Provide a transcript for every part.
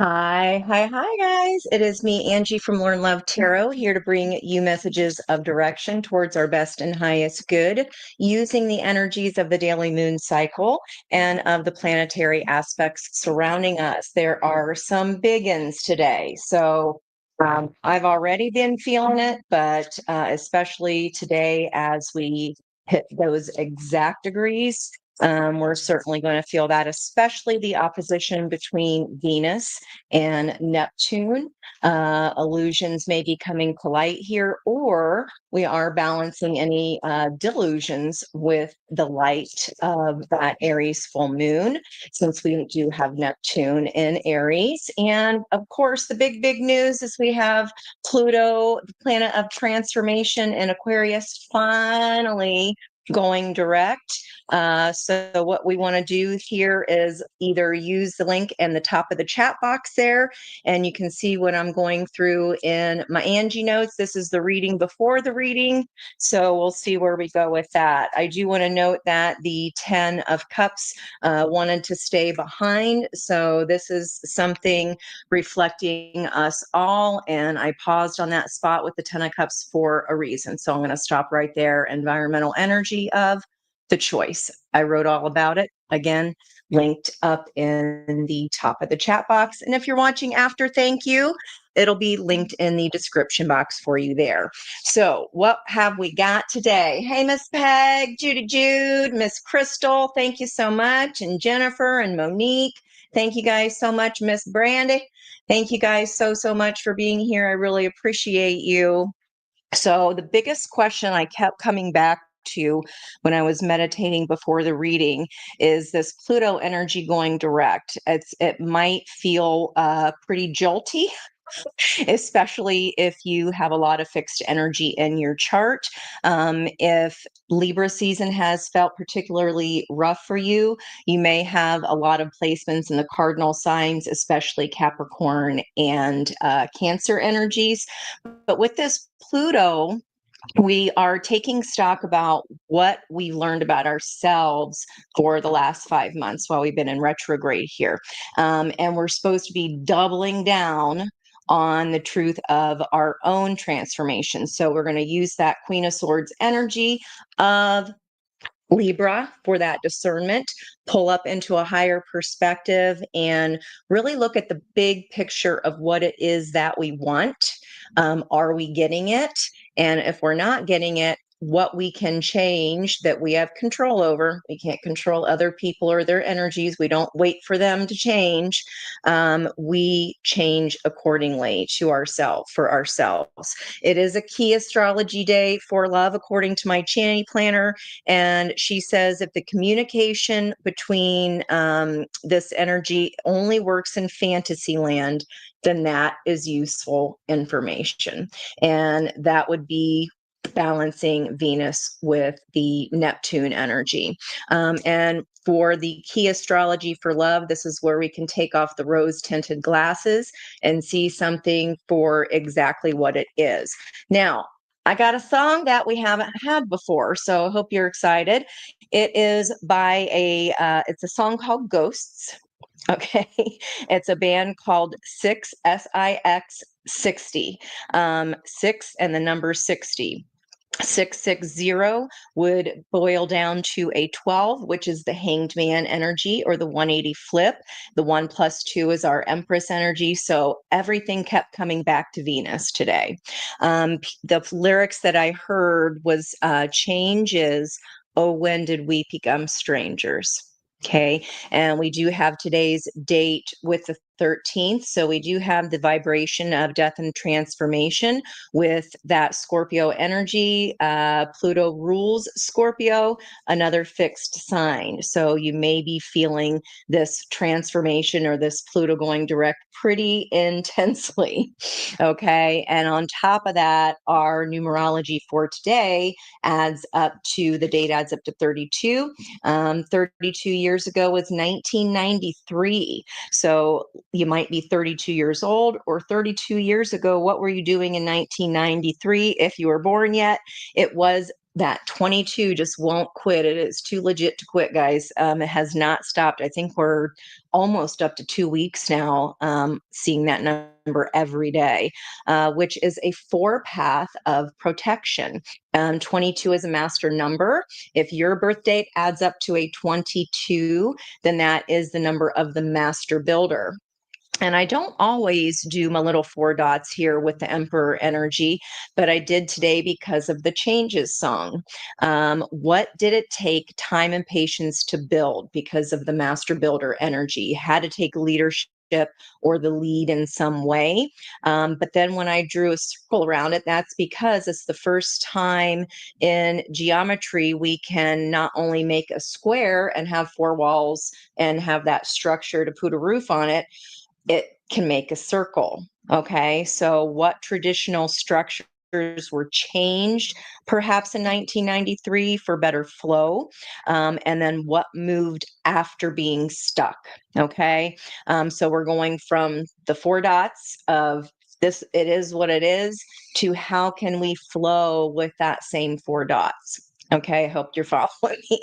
Hi, guys. It is me, Angie from Learn Love Tarot, here to bring you messages of direction towards our best and highest good using the energies of the daily moon cycle and of the planetary aspects surrounding us. There are some big ins today. I've already been feeling it, but especially today as we hit those exact degrees. We're certainly going to feel that, especially the opposition between Venus and Neptune. Illusions may be coming to light here, or we are balancing any delusions with the light of that Aries full moon, since we do have Neptune in Aries. And of course, the big news is we have Pluto, the planet of transformation in Aquarius, finally going direct. So what we want to do here is either use the link in the top of the chat box there, and you can see what I'm going through in my Angi-Notes. This is the reading before the reading, so we'll see where we go with that. I do want to note that the 10 of Cups wanted to stay behind, so this is something reflecting us all, and I paused on that spot with the 10 of Cups for a reason. So I'm going to stop right there. Environmental energy of the choice. I wrote all about it. Again, linked up in the top of the chat box. And if you're watching after, thank you. It'll be linked in the description box for you there. So what have we got today? Hey, Miss Peg, Judy Jude, Miss Crystal, thank you so much. And Jennifer and Monique, thank you guys so much. Miss Brandy, thank you guys so much for being here. I really appreciate you. So the biggest question I kept coming back to when I was meditating before the reading is this Pluto energy going direct. It might feel pretty jolty, especially if you have a lot of fixed energy in your chart. If Libra season has felt particularly rough for you, you may have a lot of placements in the cardinal signs, especially Capricorn and Cancer energies. But with this Pluto, we are taking stock about what we learned about ourselves for the last 5 months while we've been in retrograde here. And we're supposed to be doubling down on the truth of our own transformation. So we're going to use that Queen of Swords energy of Libra for that discernment, pull up into a higher perspective, and really look at the big picture of what it is that we want. Are we getting it? And if we're not getting it, what we can change that we have control over. We can't control other people or their energies. We don't wait for them to change. We change accordingly to ourselves, for ourselves. It is a key astrology day for love, according to my Channy planner. And she says if the communication between this energy only works in fantasy land, then that is useful information. And that would be balancing Venus with the Neptune energy. And for the key astrology for love, this is where we can take off the rose tinted glasses and see something for exactly what it is. Now, I got a song that we haven't had before, so I hope you're excited. It is by it's a song called Ghosts. Okay. It's a band called Six, SIX 60. Six and the number 60. 660 would boil down to a 12, which is the hanged man energy or the 180 flip. The 1+2 is our Empress energy. So everything kept coming back to Venus today. The lyrics that I heard was change is, oh, when did we become strangers? Okay. And we do have today's date with the 13th. So we do have the vibration of death and transformation with that Scorpio energy. Pluto rules Scorpio, another fixed sign. So you may be feeling this transformation or this Pluto going direct pretty intensely. Okay. And on top of that, our numerology for today adds up to the date adds up to 32. 32 years ago was 1993. So you might be 32 years old, or 32 years ago, what were you doing in 1993? If you were born yet, it was that 22 just won't quit. It is too legit to quit, guys. It has not stopped. I think we're almost up to 2 weeks now, seeing that number every day, which is a 4 path of protection. 22 is a master number. If your birth date adds up to a 22, then that is the number of the master builder. And I don't always do my little 4 dots here with the Emperor energy, but I did today because of the Changes song. What did it take time and patience to build because of the Master Builder energy? You had to take leadership or the lead in some way. But then when I drew a circle around it, that's because it's the first time in geometry we can not only make a square and have 4 walls and have that structure to put a roof on it, it can make a circle. Okay, so what traditional structures were changed perhaps in 1993 for better flow? And then what moved after being stuck? Okay, so we're going from the 4 dots of this, it is what it is, to how can we flow with that same 4 dots? Okay, I hope you're following me.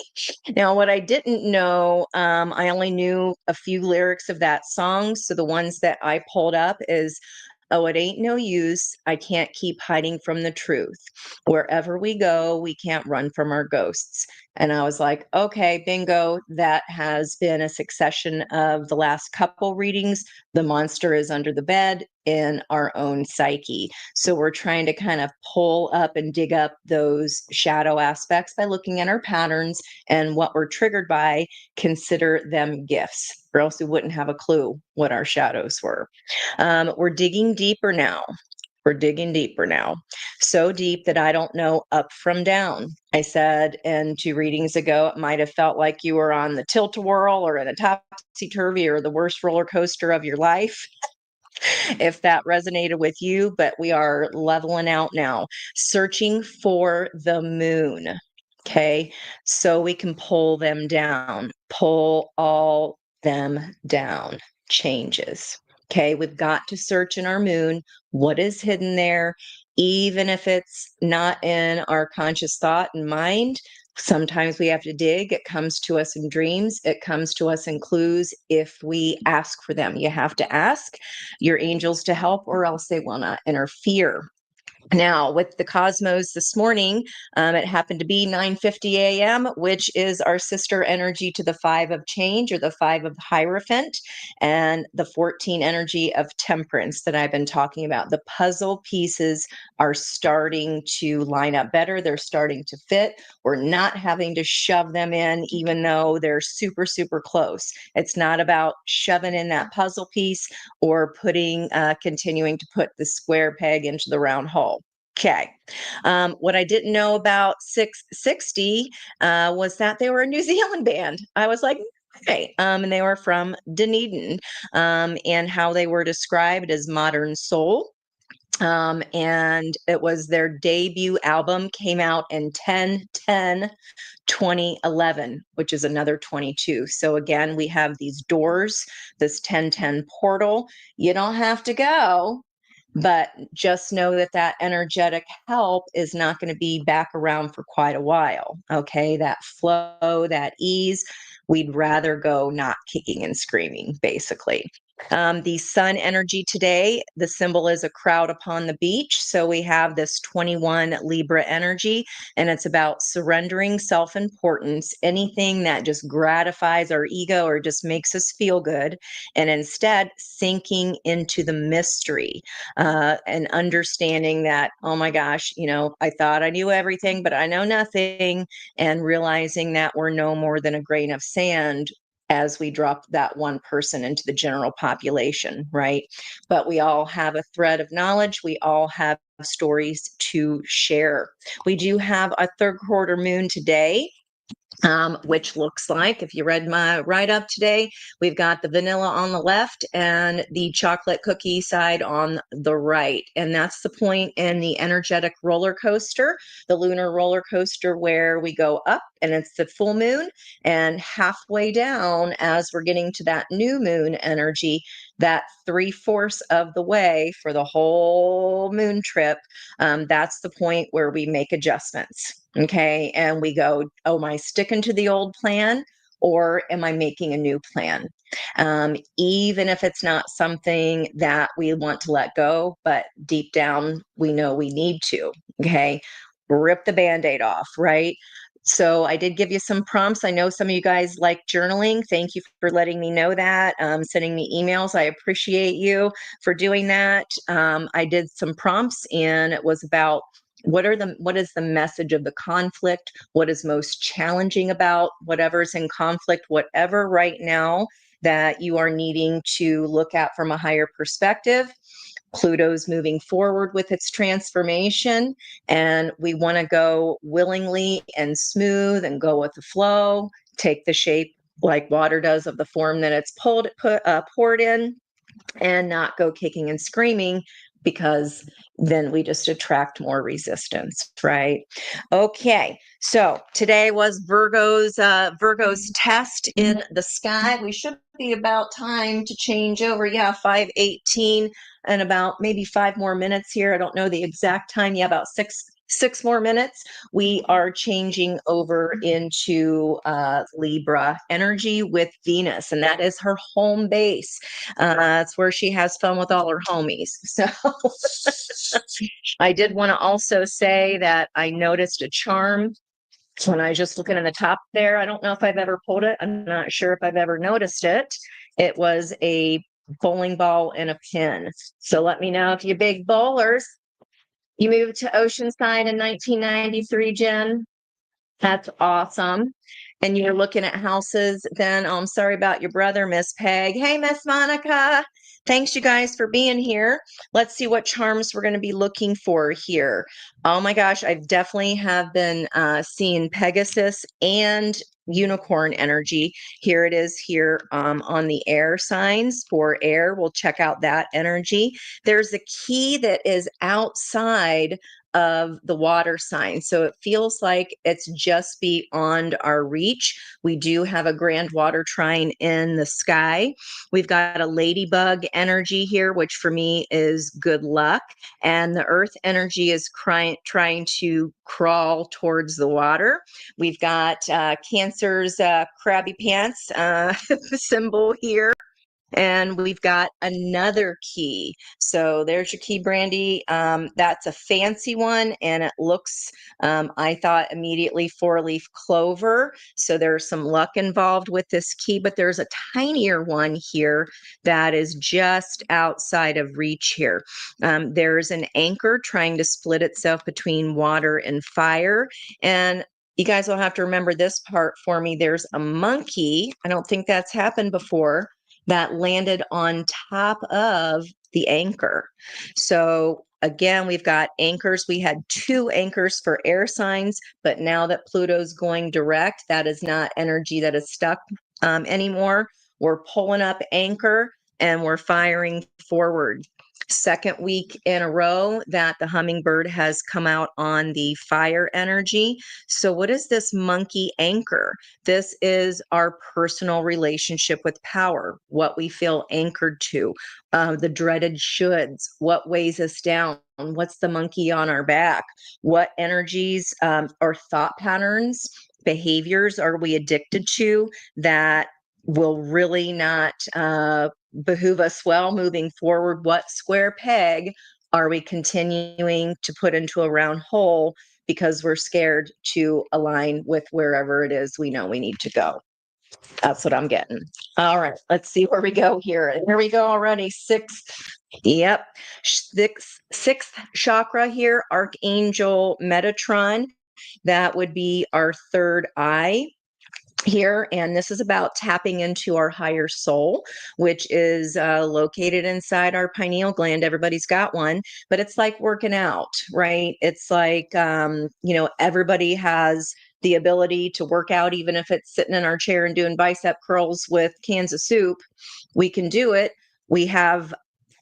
Now, what I didn't know, I only knew a few lyrics of that song. So the ones that I pulled up is, oh, it ain't no use. I can't keep hiding from the truth. Wherever we go, we can't run from our ghosts. And I was like, okay, bingo. That has been a succession of the last couple readings. The monster is under the bed in our own psyche. So we're trying to kind of pull up and dig up those shadow aspects by looking at our patterns and what we're triggered by, consider them gifts, or else we wouldn't have a clue what our shadows were. We're digging deeper now. We're digging deeper now. So deep that I don't know up from down. I said in 2 readings ago, it might have felt like you were on the tilt-a-whirl or in a topsy-turvy or the worst roller coaster of your life, if that resonated with you. But we are leveling out now, searching for the moon. Okay, so we can pull them down, pull all them down. Changes. Okay, we've got to search in our moon what is hidden there, even if it's not in our conscious thought and mind. Sometimes we have to dig. It comes to us in dreams. It comes to us in clues if we ask for them. You have to ask your angels to help, or else they will not interfere. Now, with the cosmos this morning, it happened to be 9:50 a.m., which is our sister energy to the 5 of change, or the 5 of Hierophant, and the 14 energy of temperance that I've been talking about. The puzzle pieces are starting to line up better. They're starting to fit. We're not having to shove them in, even though they're super, super close. It's not about shoving in that puzzle piece or continuing to put the square peg into the round hole. Okay. What I didn't know about 660 was that they were a New Zealand band. I was like, okay. And they were from Dunedin, and how they were described as modern soul. And it was their debut album, came out in 10/10/2011, which is another 22. So again, we have these doors, this 10/10 portal. You don't have to go, but just know that that energetic help is not going to be back around for quite a while. Okay, that flow, that ease, we'd rather go not kicking and screaming, basically. The sun energy today, the symbol is a crowd upon the beach. So we have this 21 Libra energy, and it's about surrendering self-importance, anything that just gratifies our ego or just makes us feel good, and instead sinking into the mystery, and understanding that, oh my gosh, I thought I knew everything, but I know nothing, and realizing that we're no more than a grain of sand as we drop that one person into the general population, right? But we all have a thread of knowledge. We all have stories to share. We do have a third quarter moon today, which looks like, if you read my write-up today, we've got the vanilla on the left and the chocolate cookie side on the right. And that's the point in the energetic roller coaster, the lunar roller coaster, where we go up and it's the full moon, and halfway down, as we're getting to that new moon energy, that 3/4 of the way for the whole moon trip, that's the point where we make adjustments. Okay. And we go, oh, am I sticking to the old plan or am I making a new plan? Even if it's not something that we want to let go, but deep down, we know we need to. Okay. Rip the band aid off, right? So I did give you some prompts. I know some of you guys like journaling. Thank you for letting me know that, sending me emails. I appreciate you for doing that. I did some prompts and it was about what is the message of the conflict? What is most challenging about whatever's in conflict, whatever right now that you are needing to look at from a higher perspective. Pluto's moving forward with its transformation, and we want to go willingly and smooth and go with the flow, take the shape like water does of the form that it's poured in, and not go kicking and screaming because then we just attract more resistance, right? Okay, so today was Virgo's test in the sky. We should be about time to change over. Yeah, 5:18 and about maybe 5 more minutes here. I don't know the exact time. Yeah, about six more minutes. We are changing over into Libra energy with Venus, and that is her home base. That's where she has fun with all her homies. So I did want to also say that I noticed a charm when I was just looking in the top there. I don't know if I've ever pulled it. I'm not sure if I've ever noticed it. It was a bowling ball and a pin. So let me know if you big bowlers. You moved to Oceanside in 1993, Jen. That's awesome. And you're looking at houses then. Oh, I'm sorry about your brother, Miss Peg. Hey, Miss Monica. Thanks, you guys, for being here. Let's see what charms we're going to be looking for here. Oh my gosh, I definitely have been seeing Pegasus and unicorn energy. Here it is here on the air signs for air. We'll check out that energy. There's a key that is outside of the water sign. So it feels like it's just beyond our reach. We do have a grand water trine in the sky. We've got a ladybug energy here, which for me is good luck. And the earth energy is trying to crawl towards the water. We've got Cancer's crabby pants symbol here. And we've got another key. So there's your key, Brandy. That's a fancy one, and it looks, I thought immediately 4-leaf clover. So there's some luck involved with this key, but there's a tinier one here that is just outside of reach here. There's an anchor trying to split itself between water and fire. And you guys will have to remember this part for me. There's a monkey. I don't think that's happened before that landed on top of the anchor. So again, we've got anchors. We had 2 anchors for air signs, but now that Pluto's going direct, that is not energy that is stuck anymore. We're pulling up anchor and we're firing forward. Second week in a row that the hummingbird has come out on the fire energy. So what is this monkey anchor? This is our personal relationship with power, what we feel anchored to, the dreaded shoulds, what weighs us down, what's the monkey on our back, what energies or thought patterns, behaviors are we addicted to that will really not behoove us well moving forward. What square peg are we continuing to put into a round hole because we're scared to align with wherever it is we know we need to go? That's what I'm getting. All right, let's see where we go here. Here we go already. Yep. Sixth chakra here, Archangel Metatron. That would be our third eye here, and this is about tapping into our higher soul, which is located inside our pineal gland. Everybody's got one, but it's like working out, right? It's like everybody has the ability to work out, even if it's sitting in our chair and doing bicep curls with cans of soup. We can do it. We have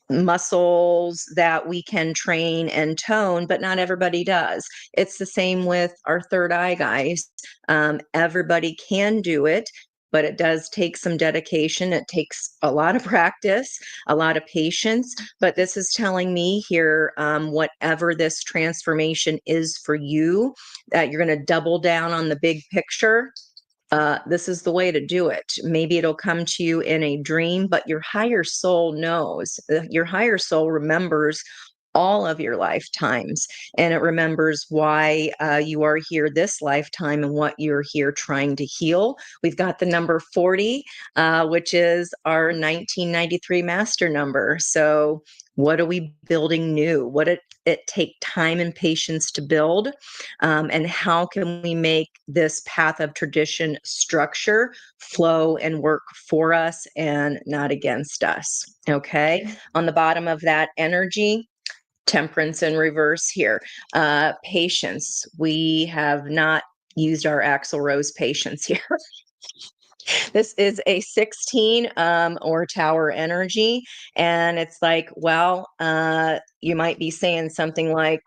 muscles that we can train and tone, but not everybody does. It's the same with our third eye, guys. Everybody can do it. but it does take some dedication. It takes a lot of practice, a lot of patience. But this is telling me here, whatever this transformation is for you, that you're going to double down on the big picture. This is the way to do it. Maybe it'll come to you in a dream, but your higher soul knows. Your higher soul remembers all of your lifetimes, and it remembers why you are here this lifetime and what you're here trying to heal. We've got the number 40, which is our 1993 master number. So what are we building new? What did it take time and patience to build? And how can we make this path of tradition structure, flow, and work for us and not against us? Okay. On the bottom of that energy, Temperance in reverse here. Patience. We have not used our Axl Rose patience here. This is a 16 or Tower energy. And it's like, well, you might be saying something like,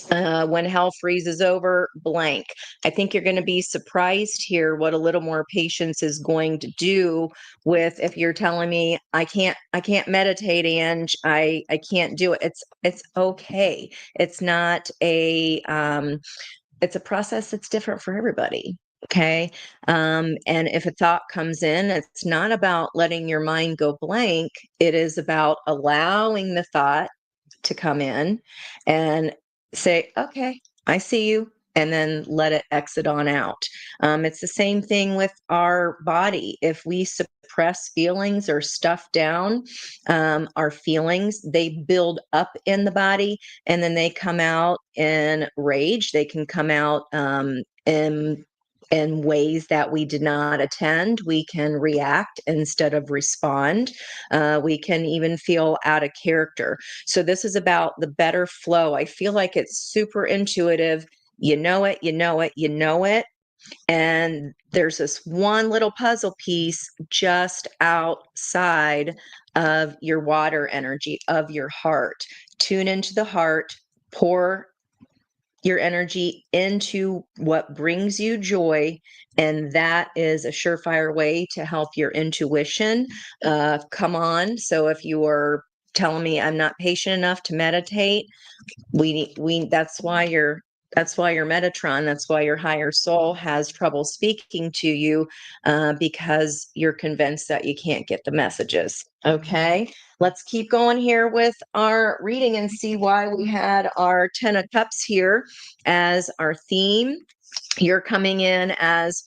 when hell freezes over, blank. I think you're going to be surprised here what a little more patience is going to do with, if you're telling me I can't meditate, and I can't do it. It's okay. It's not a it's a process that's different for everybody. Okay. And if a thought comes in, it's not about letting your mind go blank. It is about allowing the thought to come in and say, okay, I see you, and then let it exit on out. It's the same thing with our body. If we suppress feelings or stuff down, our feelings, they build up in the body, and then they come out in rage. They can come out in ways that we did not attend. We can react instead of respond. We can even feel out of character. So this is about the better flow. I feel like it's super intuitive. You know it, you know it, you know it. And there's this one little puzzle piece just outside of your water energy, of your heart. Tune into the heart, pour your energy into what brings you joy, and that is a surefire way to help your intuition come on. So if you are telling me I'm not patient enough to meditate, that's why your Metatron, that's why your higher soul has trouble speaking to you, because you're convinced that you can't get the messages. Okay, let's keep going here with our reading and see why we had our 10 of Cups here as our theme. You're coming in as,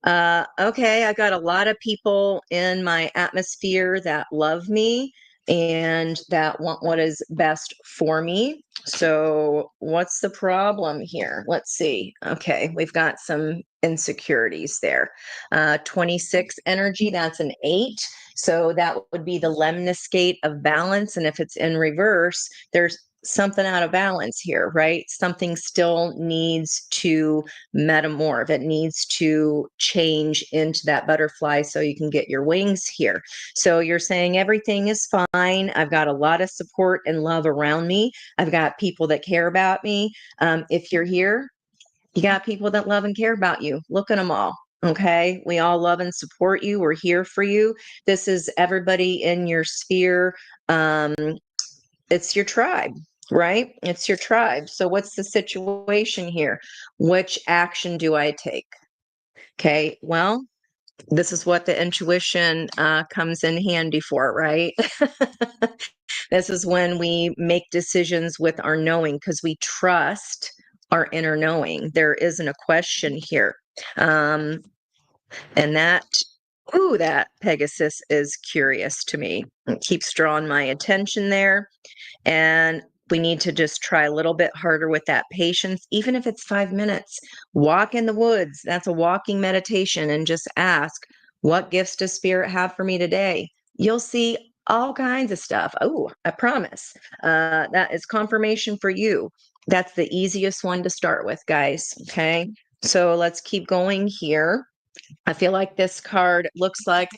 okay, I got a lot of people in my atmosphere that love me and that want what is best for me. So what's the problem here? Let's see. Okay, we've got some insecurities there. 26 energy, that's an 8. So that would be the lemniscate of balance. And if it's in reverse, there's something out of balance here, right? Something still needs to metamorph. It needs to change into that butterfly so you can get your wings here. So you're saying everything is fine. I've got a lot of support and love around me. I've got people that care about me. If you're here, you got people that love and care about you. Look at them all. Okay. We all love and support you. We're here for you. This is everybody in your sphere. It's your tribe, right? It's your tribe. So what's the situation here? Which action do I take? Okay. Well, this is what the intuition comes in handy for, right? This is when we make decisions with our knowing, because we trust our inner knowing. There isn't a question here. And that, ooh, that Pegasus is curious to me. It keeps drawing my attention there. And we need to just try a little bit harder with that patience, even if it's 5 minutes. Walk in the woods. That's a walking meditation. And just ask, what gifts does Spirit have for me today? You'll see all kinds of stuff. Oh, I promise. That is confirmation for you. That's the easiest one to start with, guys. Okay. So let's keep going here. I feel like this card looks like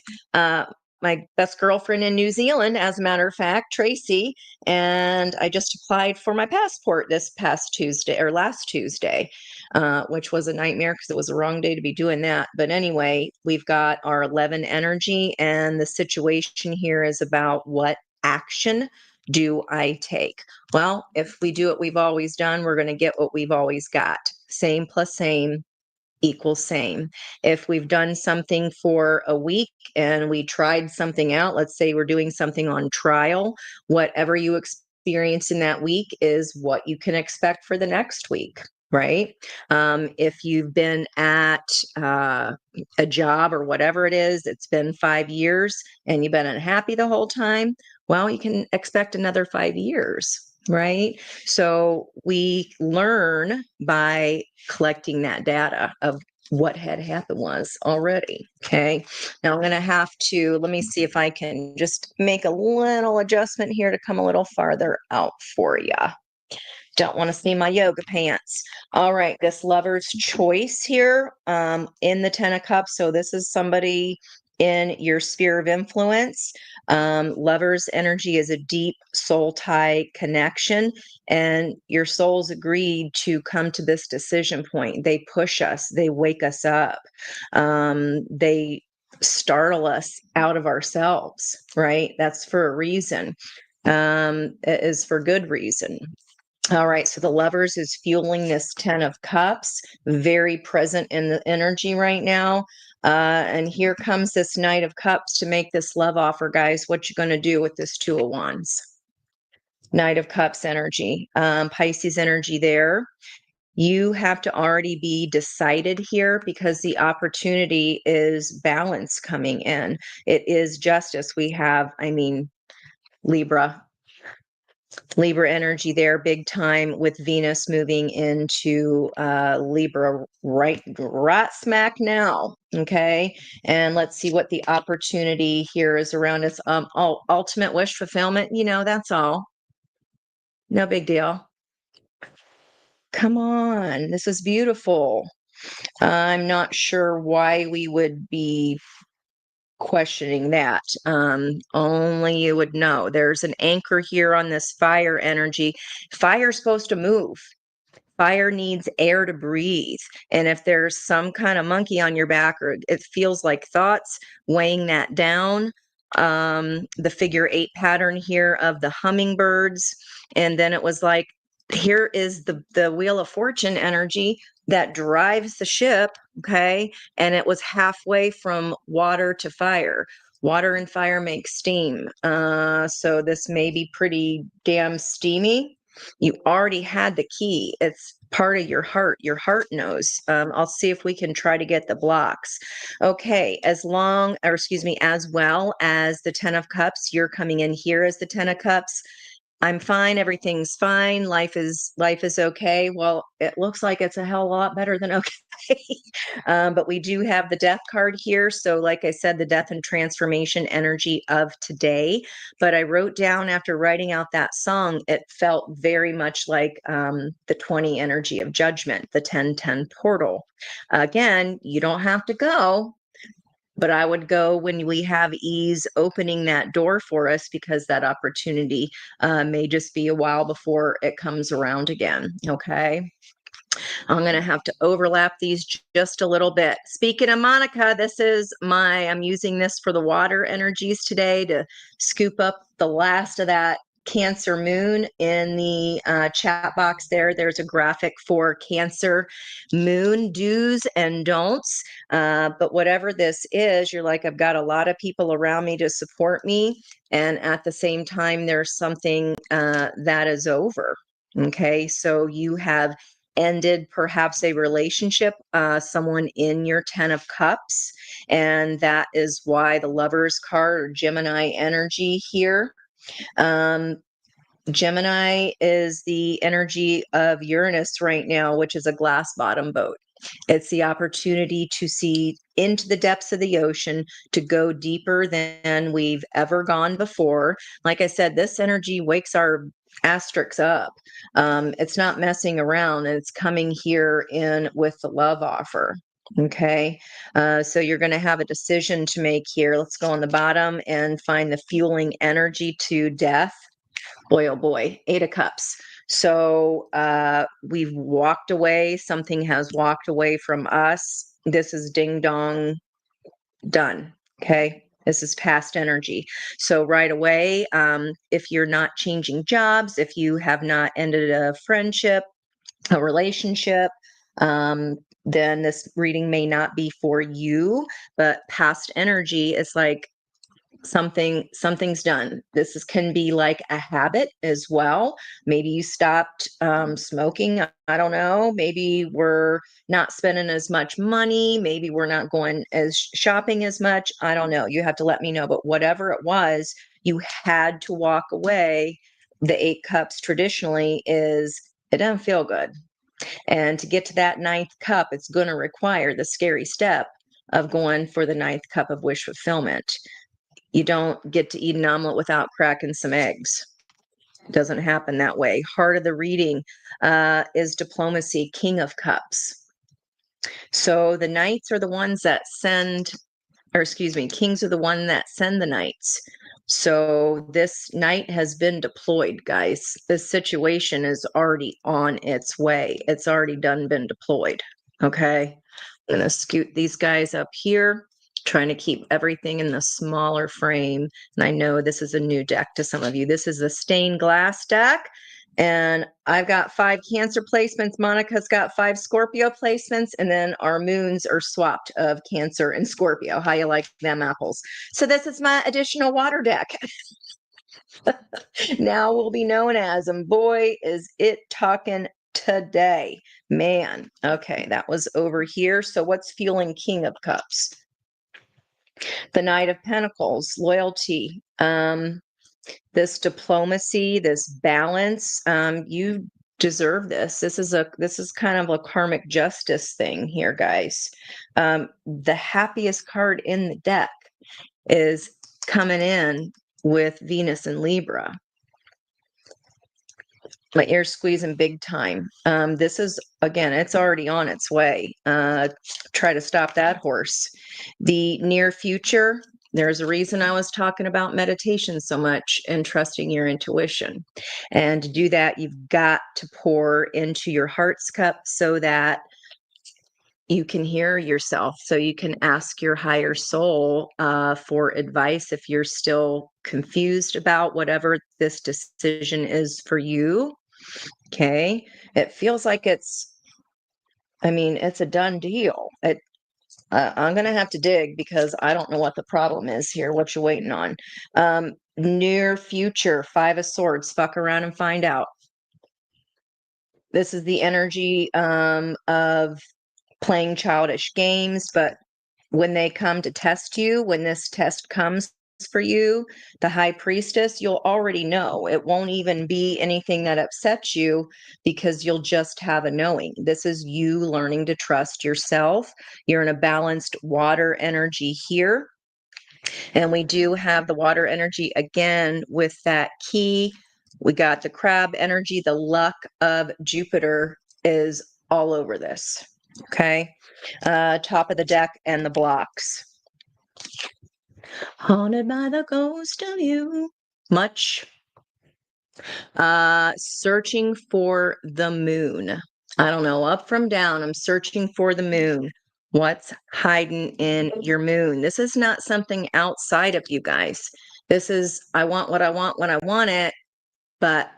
my best girlfriend in New Zealand, as a matter of fact, Tracy, and I just applied for my passport this past Tuesday or last Tuesday, which was a nightmare because it was the wrong day to be doing that. But anyway, we've got our 11 energy, and the situation here is about what action do I take? Well, if we do what we've always done, we're going to get what we've always got. Same plus same equals same. If we've done something for a week and we tried something out, let's say we're doing something on trial, whatever you experience in that week is what you can expect for the next week. Right. If you've been at a job or whatever it is, it's been 5 years and you've been unhappy the whole time, well, you can expect another 5 years. Right. So we learn by collecting that data of what had happened was already. Okay. Now I'm going to have to, let me see if I can just make a little adjustment here to come a little farther out for you. Don't want to see my yoga pants. All right, this lover's choice here in the 10 of Cups. So this is somebody in your sphere of influence. Lover's energy is a deep soul tie connection, and your souls agreed to come to this decision point. They push us, they wake us up, they startle us out of ourselves, right? That's for a reason. It is for good reason. All right, so the lovers is fueling this 10 of Cups, very present in the energy right now. And here comes this Knight of Cups to make this love offer, guys. What you going to do with this Two of Wands? Knight of Cups energy, Pisces energy there. You have to already be decided here because the opportunity is balance coming in. It is justice. We have, Libra energy there, big time, with Venus moving into Libra right smack now. Okay, and let's see what the opportunity here is around us. Ultimate wish fulfillment. That's all. No big deal. Come on, this is beautiful. I'm not sure why we would be questioning that. Only you would know. There's an anchor here on this fire energy. Fire's supposed to move. Fire needs air to breathe. And if there's some kind of monkey on your back, or it feels like thoughts weighing that down, the figure 8 pattern here of the hummingbirds. And then it was like, here is the Wheel of Fortune energy that drives the ship. Okay. And it was halfway from water to fire. Water and fire make steam. So this may be pretty damn steamy. You already had the key. It's part of your heart. Your heart knows. I'll see if we can try to get the blocks. Okay, as well as the 10 of Cups, you're coming in here as the 10 of Cups. I'm fine. Everything's fine. Life is okay. Well, it looks like it's a hell of a lot better than okay. But we do have the Death card here. So like I said, the death and transformation energy of today. But I wrote down, after writing out that song, it felt very much like the 20 energy of judgment, the 10-10 portal. Again, you don't have to go. But I would go when we have ease opening that door for us, because that opportunity may just be a while before it comes around again. Okay. I'm going to have to overlap these just a little bit. Speaking of Monica, I'm using this for the water energies today to scoop up the last of that Cancer moon in the chat box there. There's a graphic for Cancer moon do's and don'ts. But whatever this is, you're like, I've got a lot of people around me to support me. And at the same time, there's something that is over. Okay. So you have ended perhaps a relationship, someone in your 10 of Cups. And that is why the Lovers card, or Gemini energy here. Gemini is the energy of Uranus right now, which is a glass bottom boat. It's the opportunity to see into the depths of the ocean, to go deeper than we've ever gone before. Like I said, this energy wakes our asterisks up. It's not messing around, and it's coming here in with the love offer. Okay. So you're going to have a decision to make here. Let's go on the bottom and find the fueling energy to death. Boy, oh boy, 8 of Cups. So we've walked away. Something has walked away from us. This is ding dong done. Okay. This is past energy. So right away, if you're not changing jobs, if you have not ended a friendship, a relationship, then this reading may not be for you. But past energy is like something's done. Can be like a habit as well. Maybe you stopped smoking. I don't know. Maybe we're not spending as much money. Maybe we're not going as shopping as much. I don't know. You have to let me know. But whatever it was, you had to walk away. The 8 Cups traditionally is it doesn't feel good. And to get to that 9th cup, it's going to require the scary step of going for the 9th cup of wish fulfillment. You don't get to eat an omelet without cracking some eggs. It doesn't happen that way. Heart of the reading is diplomacy, King of Cups. So the knights are the ones that send, or excuse me, kings are the one that send the knights. So this knight has been deployed, guys. This situation is already on its way. It's already been deployed. Okay. I'm going to scoot these guys up here, trying to keep everything in the smaller frame. And I know this is a new deck to some of you. This is the stained glass deck. And I've got 5 Cancer placements. Monica's got 5 Scorpio placements. And then our moons are swapped of Cancer and Scorpio. How you like them apples? So this is my additional water deck. Now will be known as, and boy, is it talking today. Man, okay, that was over here. So what's fueling King of Cups? The Knight of Pentacles, loyalty, this diplomacy, this balance. You deserve this. This is kind of a karmic justice thing here, guys. The happiest card in the deck is coming in with Venus and Libra. My ear's squeezing big time. This is, again, it's already on its way. Try to stop that horse. The near future, there's a reason I was talking about meditation so much and trusting your intuition. And to do that, you've got to pour into your heart's cup so that you can hear yourself, so you can ask your higher soul for advice if you're still confused about whatever this decision is for you. Okay. It feels like it's a done deal. I'm going to have to dig because I don't know what the problem is here. What you waiting on? Near future, 5 of Swords, fuck around and find out. This is the energy of playing childish games, but when they come to test you, when this test comes for you, the High Priestess, you'll already know. It won't even be anything that upsets you because you'll just have a knowing. This is you learning to trust yourself. You're in a balanced water energy here. And we do have the water energy again with that key. We got the crab energy. The luck of Jupiter is all over this. Okay. Top of the deck and the blocks. Haunted by the ghost of you. Much. Searching for the moon. I don't know, up from down. I'm searching for the moon. What's hiding in your moon? This is not something outside of you guys. This is, I want what I want when I want it, but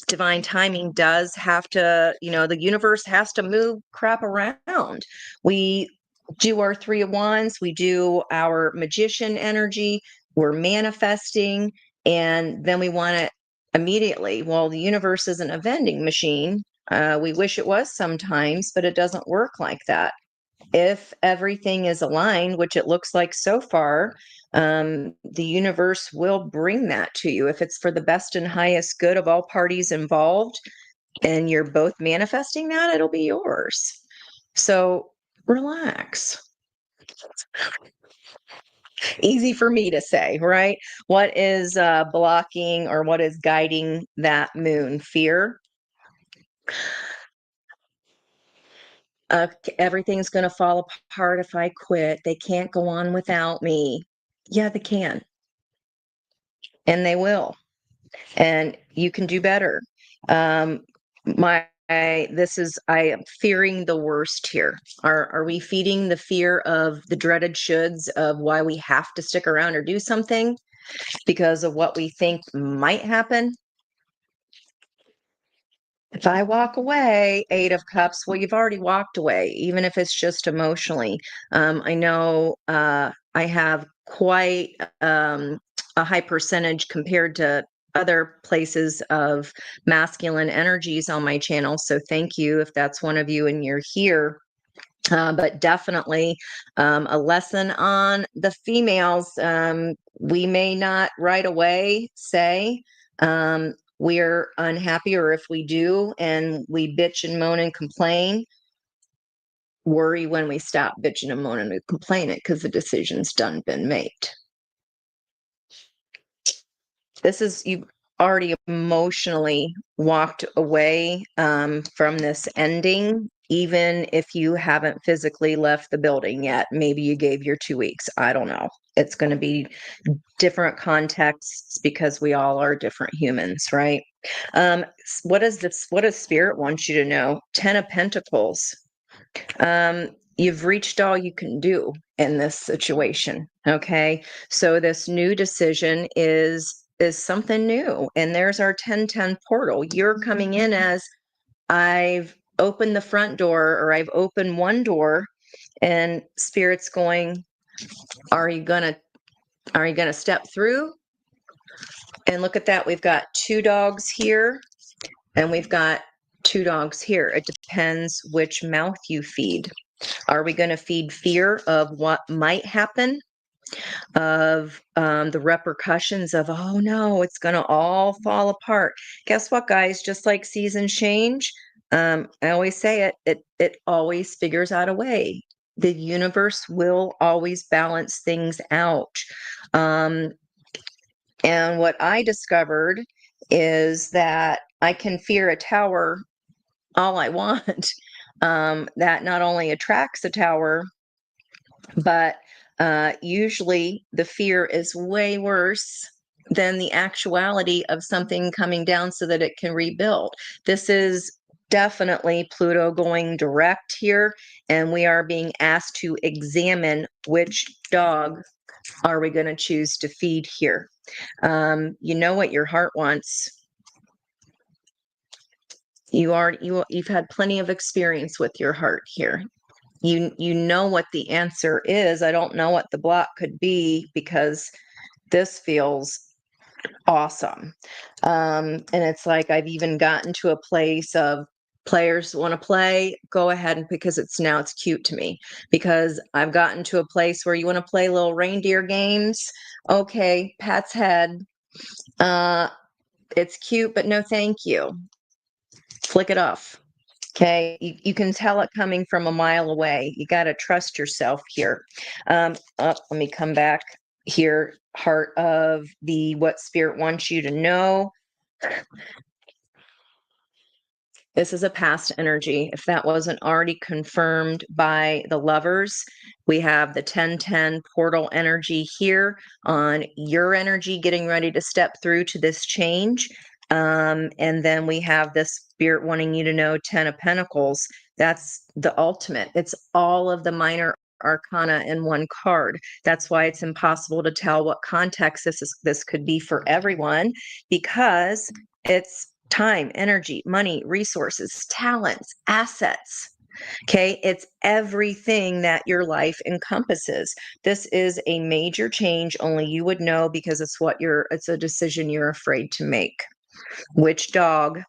divine timing does have to, the universe has to move crap around. We do our 3 of Wands, we do our magician energy, we're manifesting, and then we want it immediately. Well, the universe isn't a vending machine. We wish it was sometimes, but it doesn't work like that. If everything is aligned, which it looks like so far, the universe will bring that to you. If it's for the best and highest good of all parties involved, and you're both manifesting that, it'll be yours. So relax. Easy for me to say, right? What is blocking or what is guiding that moon? Fear. Everything's going to fall apart if I quit. They can't go on without me. Yeah, they can. And they will. And you can do better. I am fearing the worst here. Are we feeding the fear of the dreaded shoulds of why we have to stick around or do something because of what we think might happen? If I walk away, Eight of Cups, well, you've already walked away, even if it's just emotionally. I know I have quite a high percentage compared to other places of masculine energies on my channel. So thank you if that's one of you and you're here. But definitely a lesson on the females. We may not right away say we're unhappy, or if we do and we bitch and moan and complain, worry when we stop bitching and moaning and complaining because the decision's done been made. This is, you've already emotionally walked away from this ending, even if you haven't physically left the building yet. Maybe you gave your 2 weeks. I don't know. It's going to be different contexts because we all are different humans, right? What does Spirit want you to know? 10 of Pentacles. You've reached all you can do in this situation. Okay. So this new decision is something new. And there's our 1010 portal. You're coming in as I've opened the front door, or I've opened one door, and Spirit's going, are you gonna step through? And look at that. We've got 2 dogs here and we've got 2 dogs here. It depends which mouth you feed. Are we going to feed fear of what might happen, of the repercussions of, oh no, it's going to all fall apart? Guess what, guys? Just like seasons change, I always say it always figures out a way. The universe will always balance things out. And what I discovered is that I can fear a tower all I want. That not only attracts a tower, but usually the fear is way worse than the actuality of something coming down so that it can rebuild. This is definitely Pluto going direct here, and we are being asked to examine which dog are we going to choose to feed here. You know what your heart wants. You've had plenty of experience with your heart here. You know what the answer is. I don't know what the block could be because this feels awesome. And it's like I've even gotten to a place of players want to play, go ahead, and because it's cute to me, because I've gotten to a place where you want to play little reindeer games. Okay, Pat's head. It's cute, but no thank you. Flick it off. Okay, you can tell it coming from a mile away. You got to trust yourself here. Let me come back here. Heart of the what Spirit wants you to know. This is a past energy. If that wasn't already confirmed by the lovers, we have the 1010 portal energy here on your energy getting ready to step through to this change. And then we have this Spirit wanting you to know 10 of Pentacles. That's the ultimate. It's all of the minor arcana in one card. That's why it's impossible to tell what context this could be for everyone, because it's time, energy, money, resources, talents, assets. Okay, it's everything that your life encompasses. This is a major change. Only you would know because it's a decision you're afraid to make. Which dog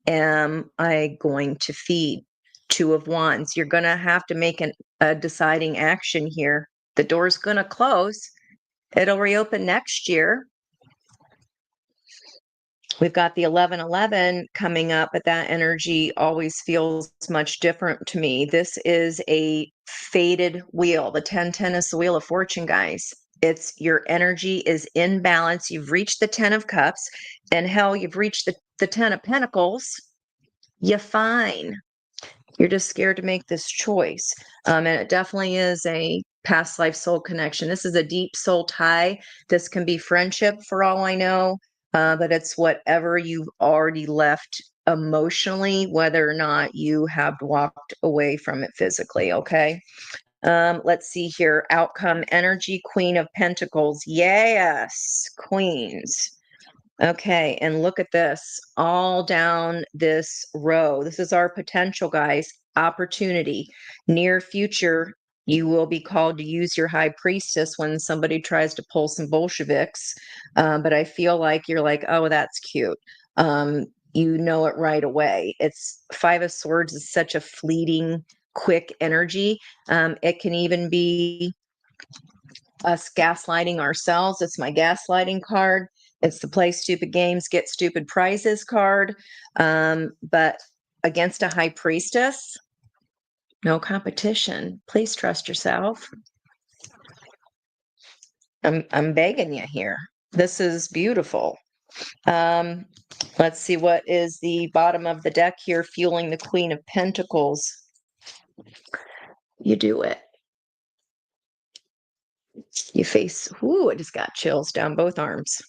am I going to feed? 2 of Wands. You're going to have to make a deciding action here. The door's going to close. It'll reopen next year. We've got the 1111 coming up, but that energy always feels much different to me. This is a fated wheel. The 1010 is the Wheel of Fortune, guys. It's your energy is in balance. You've reached the 10 of Cups, and hell, you've reached the 10 of Pentacles. You're fine. You're just scared to make this choice. And it definitely is a past life soul connection. This is a deep soul tie. This can be friendship for all I know, but it's whatever you've already left emotionally, whether or not you have walked away from it physically. Okay. Let's see here. Outcome energy, Queen of Pentacles. Yes, Queens. Okay, and look at this all down this row. This is our potential, guys. Opportunity. Near future, you will be called to use your high priestess when somebody tries to pull some Bolsheviks. But I feel like you're like, oh, that's cute. You know it right away. It's Five of Swords is such a fleeting, quick energy. It can even be us gaslighting ourselves. It's my gaslighting card. It's the play stupid games, get stupid prizes card. But against a high priestess, no competition. Please trust yourself. I'm begging you here. This is beautiful. Um, let's see what is the bottom of the deck here, fueling the Queen of Pentacles. You do it. You face, ooh, I just got chills down both arms.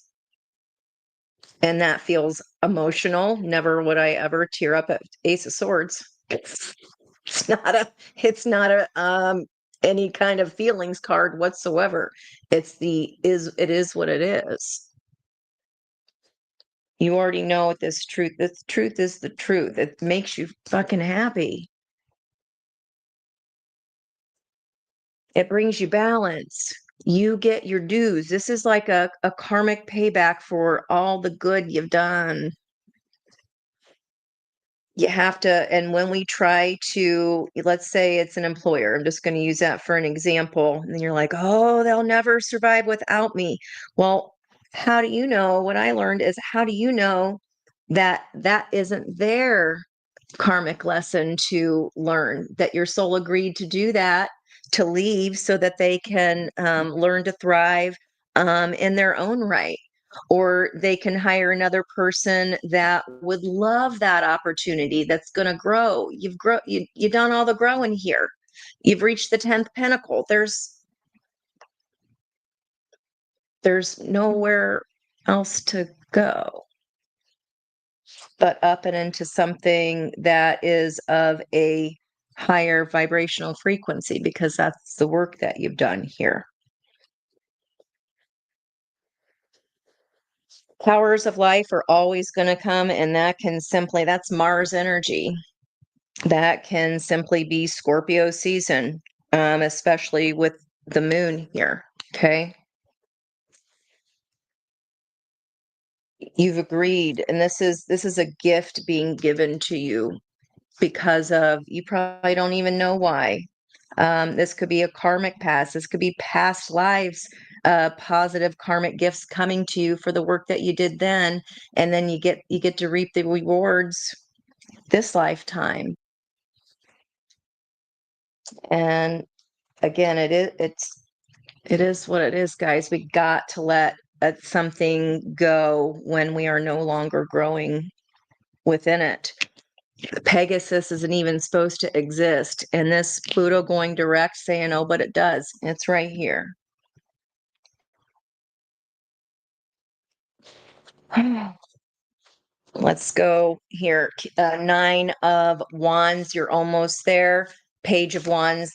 And that feels emotional. Never would I ever tear up at Ace of Swords. It's not a it's not a any kind of feelings card whatsoever. It is what it is. You already know what this truth. This truth is the truth. It makes you fucking happy. It brings you balance. You get your dues. This is like a karmic payback for all the good you've done. You have to, and when we try to, let's say it's an employer, I'm just going to use that for an example, and then you're like, oh, they'll never survive without me. Well, how do you know? What I learned is, how do you know that that isn't their karmic lesson to learn, that your soul agreed to do that, to leave so that they can learn to thrive in their own right? Or they can hire another person that would love that opportunity, that's going to grow. You've done all the growing here. You've reached the 10th pinnacle. There's nowhere else to go but up and into something that is of a higher vibrational frequency, because that's the work that you've done here. Powers of life are always going to come, and that's Mars energy. That can simply be Scorpio season, especially with the moon here. Okay. You've agreed, and this is a gift being given to you because of, you probably don't even know why. This could be a karmic past. This could be past lives, positive karmic gifts coming to you for the work that you did then, and then you get to reap the rewards this lifetime. And again, it is what it is, guys. We got to let something go when we are no longer growing within it. Pegasus isn't even supposed to exist. And this Pluto going direct saying, oh, but it does. It's right here. Let's go here. Nine of Wands. You're almost there. Page of Wands.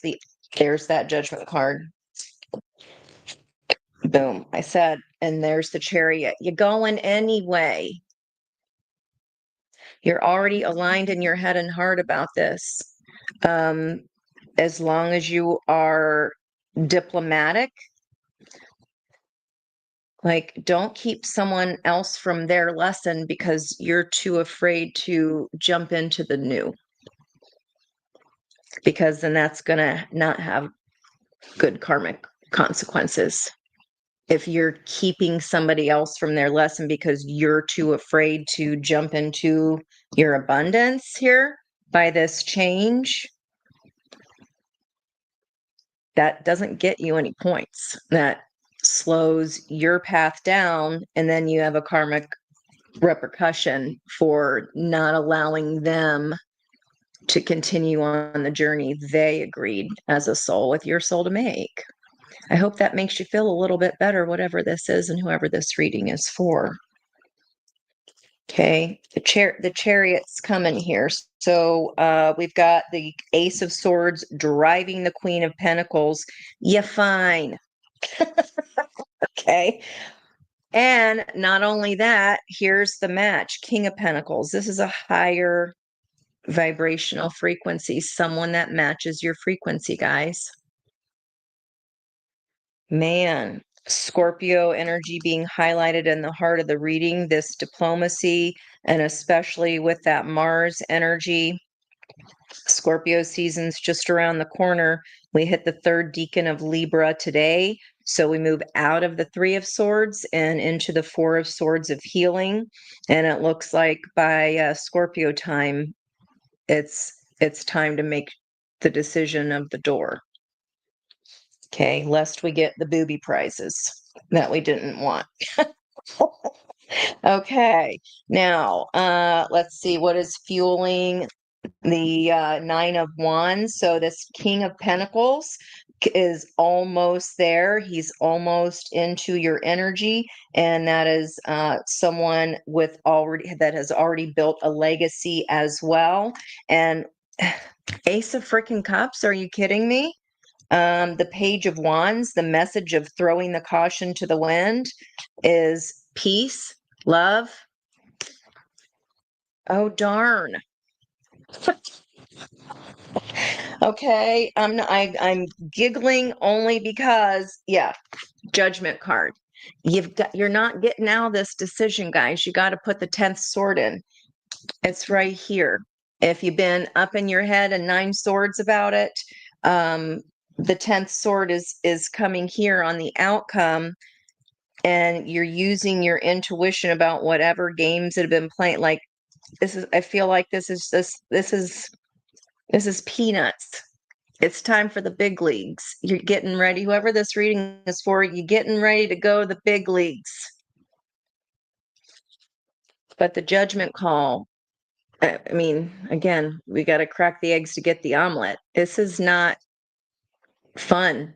There's that Judgment card. Boom. I said, and there's the Chariot. You're going anyway. You're already aligned in your head and heart about this. As long as you are diplomatic, like, don't keep someone else from their lesson because you're too afraid to jump into the new. Because then that's going to not have good karmic consequences. If you're keeping somebody else from their lesson because you're too afraid to jump into your abundance here by this change, that doesn't get you any points. That slows your path down, and then you have a karmic repercussion for not allowing them to continue on the journey they agreed as a soul with your soul to make. I hope that makes you feel a little bit better, whatever this is and whoever this reading is for. Okay, the chariot's coming here. So we've got the Ace of Swords driving the Queen of Pentacles. You're fine. Okay. And not only that, here's the match, King of Pentacles. This is a higher vibrational frequency, someone that matches your frequency, guys. Man, Scorpio energy being highlighted in the heart of the reading, this diplomacy, and especially with that Mars energy. Scorpio season's just around the corner. We hit the third decan of Libra today. So we move out of the Three of Swords and into the Four of Swords of healing. And it looks like by Scorpio time, it's time to make the decision of the door. Okay, lest we get the booby prizes that we didn't want. Okay, now let's see what is fueling the Nine of Wands. So this King of Pentacles is almost there. He's almost into your energy, and that is someone with that has already built a legacy as well. And Ace of freaking Cups, are you kidding me? The Page of Wands, the message of throwing the caution to the wind is peace, love. Oh, darn. Okay, I'm giggling only because, yeah, Judgment card. You're not getting out of this decision, guys. You got to put the 10th sword in. It's right here. If you've been up in your head and 9 swords about it, the 10th sword is coming here on the outcome, and you're using your intuition about whatever games that have been playing. Like I feel like this is peanuts. It's time for the big leagues. You're getting ready. Whoever this reading is for, you're getting ready to go to the big leagues. But the judgment call, I mean, again, we got to crack the eggs to get the omelet. This is not fun.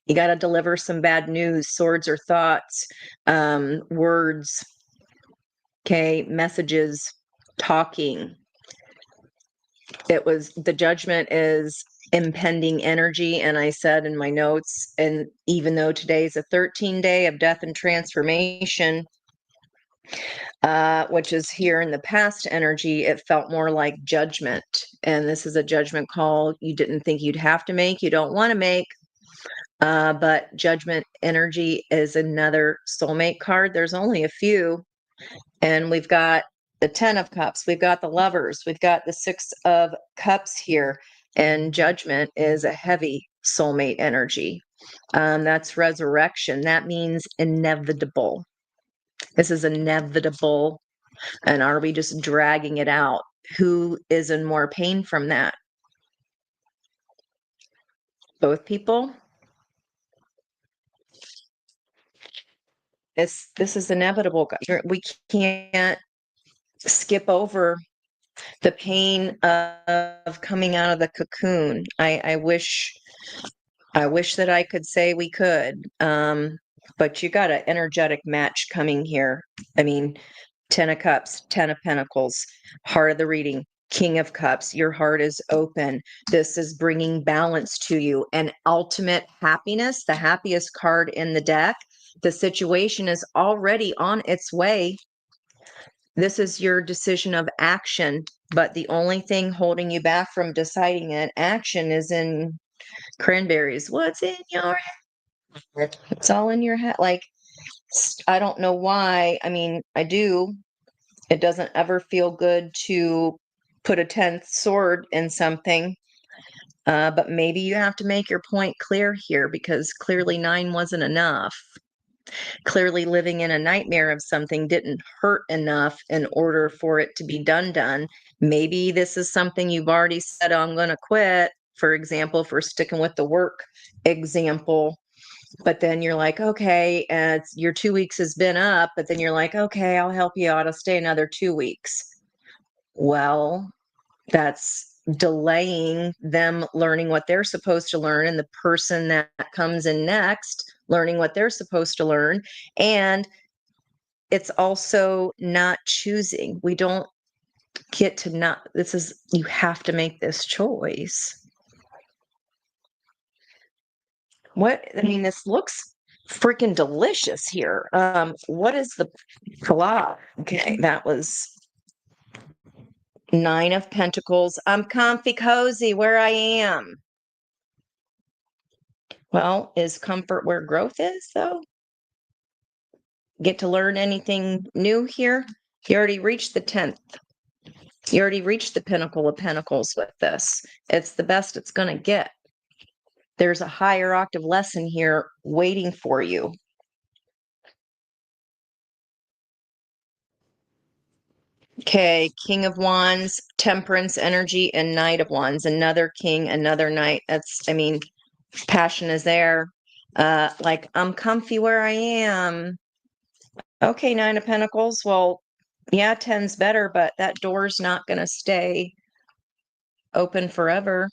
You got to deliver some bad news, swords or thoughts, words, okay, messages, talking. The judgment is impending energy. And I said in my notes, and even though today's a 13 day of death and transformation, which is here in the past energy, it felt more like judgment. And this is a judgment call you didn't think you'd have to make, you don't want to make. But judgment energy is another soulmate card. There's only a few. And we've got the 10 of Cups. We've got the Lovers. We've got the 6 of Cups here. And judgment is a heavy soulmate energy. That's resurrection. That means inevitable. This is inevitable. And are we just dragging it out? Who is in more pain from that? Both people? This is inevitable. We can't skip over the pain of coming out of the cocoon. I wish that I could say we could, but you got an energetic match coming here. I mean, 10 of Cups, 10 of Pentacles, heart of the reading, King of Cups. Your heart is open. This is bringing balance to you and ultimate happiness, the happiest card in the deck. The situation is already on its way. This is your decision of action, but the only thing holding you back from deciding an action is in cranberries. What's in your head? It's all in your head. Like, I don't know why. I mean, I do. It doesn't ever feel good to put a 10th sword in something. But maybe you have to make your point clear here, because clearly 9 wasn't enough. Clearly living in a nightmare of something didn't hurt enough in order for it to be done. Maybe this is something you've already said, oh, I'm going to quit, for example, for sticking with the work example. But then you're like, okay, your 2 weeks has been up, but then you're like, okay, I'll help you out. I'll stay another 2 weeks. Well, That's delaying them learning what they're supposed to learn, and the person that comes in next learning what they're supposed to learn. And it's also not choosing. We don't get to not, this is, you have to make this choice. I mean, this looks freaking delicious here. What is the block? Okay, that was Nine of Pentacles. I'm comfy cozy where I am. Well, is comfort where growth is, though? Get to learn anything new here? You already reached the 10th. You already reached the pinnacle of pentacles with this. It's the best it's going to get. There's a higher octave lesson here waiting for you. Okay, King of Wands, Temperance energy, and Knight of Wands. Another king, another knight. That's, I mean, passion is there. Like, I'm comfy where I am. Okay, Nine of Pentacles. Well, yeah, 10's better, but that door's not going to stay open forever.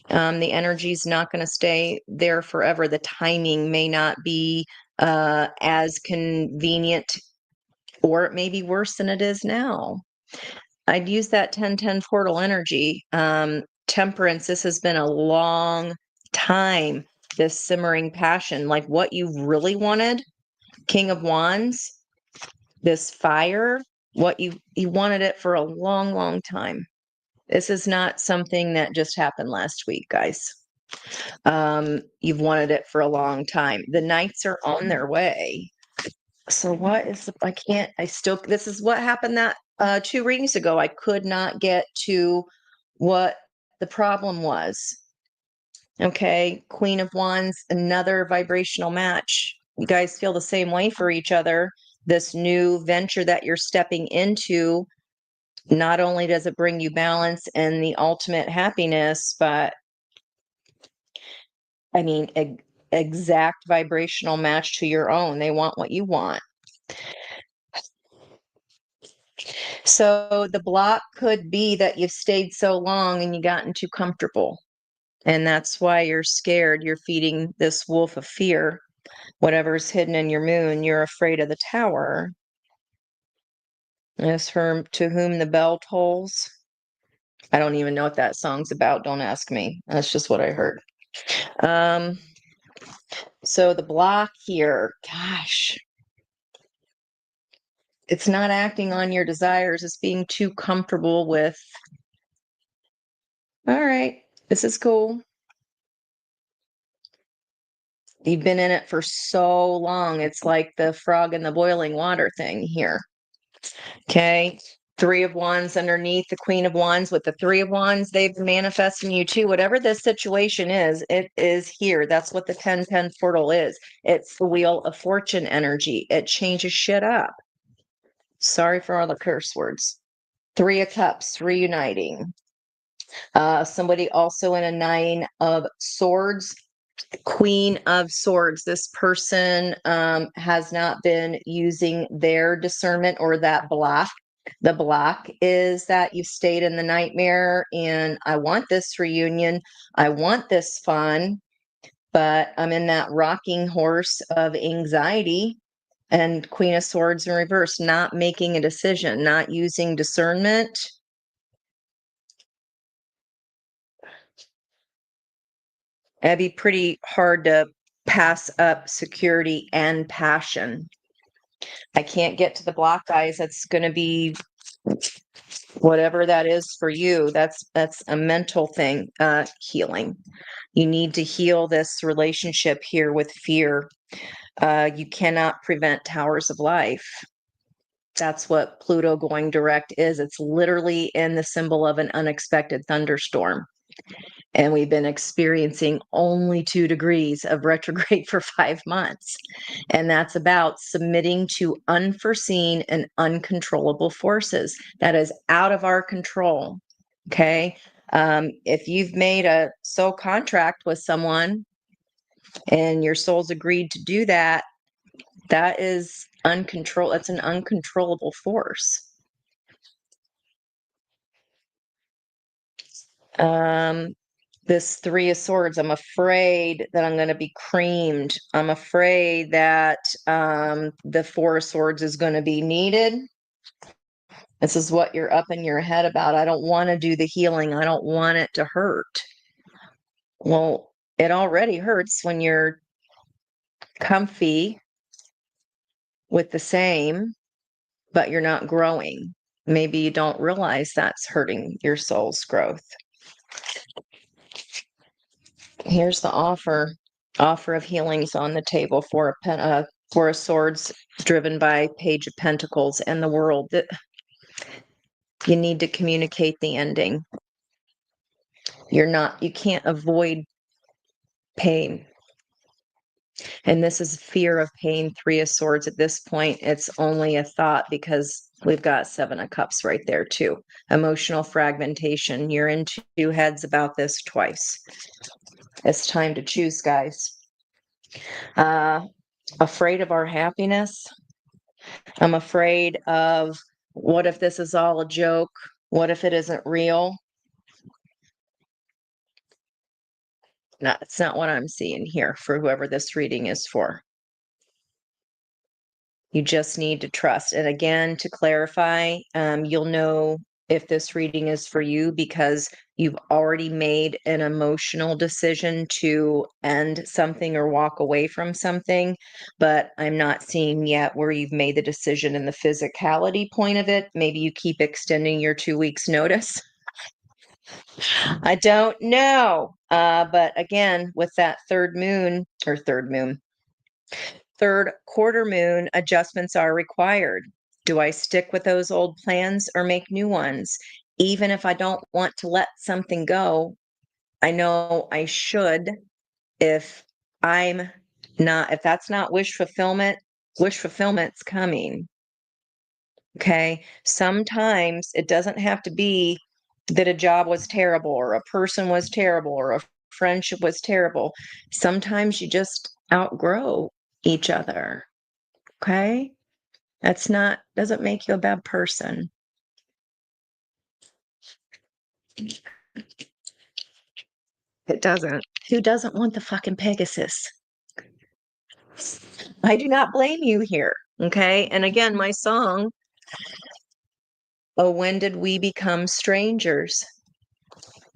The energy's not going to stay there forever. The timing may not be as convenient, or it may be worse than it is now. I'd use that 10-10 portal energy. Temperance, this has been a long time, this simmering passion, like what you really wanted. King of Wands, this fire, what you wanted it for a long, long time. This is not something that just happened last week, guys. You've wanted it for a long time. The knights are on their way. So what is this is what happened that 2 readings ago. I could not get to what the problem was. Okay, Queen of Wands, another vibrational match. You guys feel the same way for each other. This new venture that you're stepping into, not only does it bring you balance and the ultimate happiness, but I mean, exact vibrational match to your own. They want what you want. So the block could be that you've stayed so long and you gotten too comfortable. And that's why you're scared. You're feeding this wolf of fear. Whatever's hidden in your moon, you're afraid of the tower. As for To Whom the Bell Tolls, I don't even know what that song's about. Don't ask me. That's just what I heard. So the block here, gosh, it's not acting on your desires. It's being too comfortable with, all right, this is cool. You've been in it for so long. It's like the frog in the boiling water thing here. Okay. 3 of Wands underneath the Queen of Wands. With the 3 of Wands, they've been manifesting you too. Whatever this situation is, it is here. That's what the 10-10 portal is. It's the Wheel of Fortune energy. It changes shit up. Sorry for all the curse words. 3 of Cups reuniting. Somebody also in a 9 of Swords. Queen of Swords. This person has not been using their discernment or that block. The block is that you stayed in the nightmare and I want this reunion. I want this fun, but I'm in that rocking horse of anxiety. And Queen of Swords in reverse, not making a decision, not using discernment. It'd be pretty hard to pass up security and passion. I can't get to the block, guys. That's going to be whatever that is for you. That's a mental thing, healing. You need to heal this relationship here with fear. You cannot prevent towers of life. That's what Pluto going direct is. It's literally in the symbol of an unexpected thunderstorm. And we've been experiencing only 2 degrees of retrograde for 5 months. And that's about submitting to unforeseen and uncontrollable forces that is out of our control. Okay. If you've made a soul contract with someone and your soul's agreed to do that, that is that's an uncontrollable force. This Three of Swords, I'm afraid that I'm going to be creamed. I'm afraid that the Four of Swords is going to be needed. This is what you're up in your head about. I don't want to do the healing. I don't want it to hurt. Well, it already hurts when you're comfy with the same, but you're not growing. Maybe you don't realize that's hurting your soul's growth. Here's the offer. Offer of healings on the table for Four of Swords, driven by Page of Pentacles and the World. That you need to communicate the ending. You can't avoid pain. And this is fear of pain, Three of Swords. At this point, it's only a thought because we've got Seven of Cups right there too. Emotional fragmentation. You're in two heads about this twice. It's time to choose, guys. Afraid of our happiness. I'm afraid of, what if this is all a joke? What if it isn't real? No, it's not what I'm seeing here for whoever this reading is for. You just need to trust. And again, to clarify, you'll know if this reading is for you because you've already made an emotional decision to end something or walk away from something. But I'm not seeing yet where you've made the decision in the physicality point of it. Maybe you keep extending your 2 weeks notice. I don't know. But again, with that third quarter moon, adjustments are required. Do I stick with those old plans or make new ones? Even if I don't want to let something go, I know I should. If that's not wish fulfillment's coming. Okay. Sometimes it doesn't have to be that a job was terrible or a person was terrible or a friendship was terrible. Sometimes you just outgrow each other. Okay. Doesn't make you a bad person. It doesn't. Who doesn't want the fucking Pegasus? I do not blame you here. Okay. And again, my song, Oh, When Did We Become Strangers?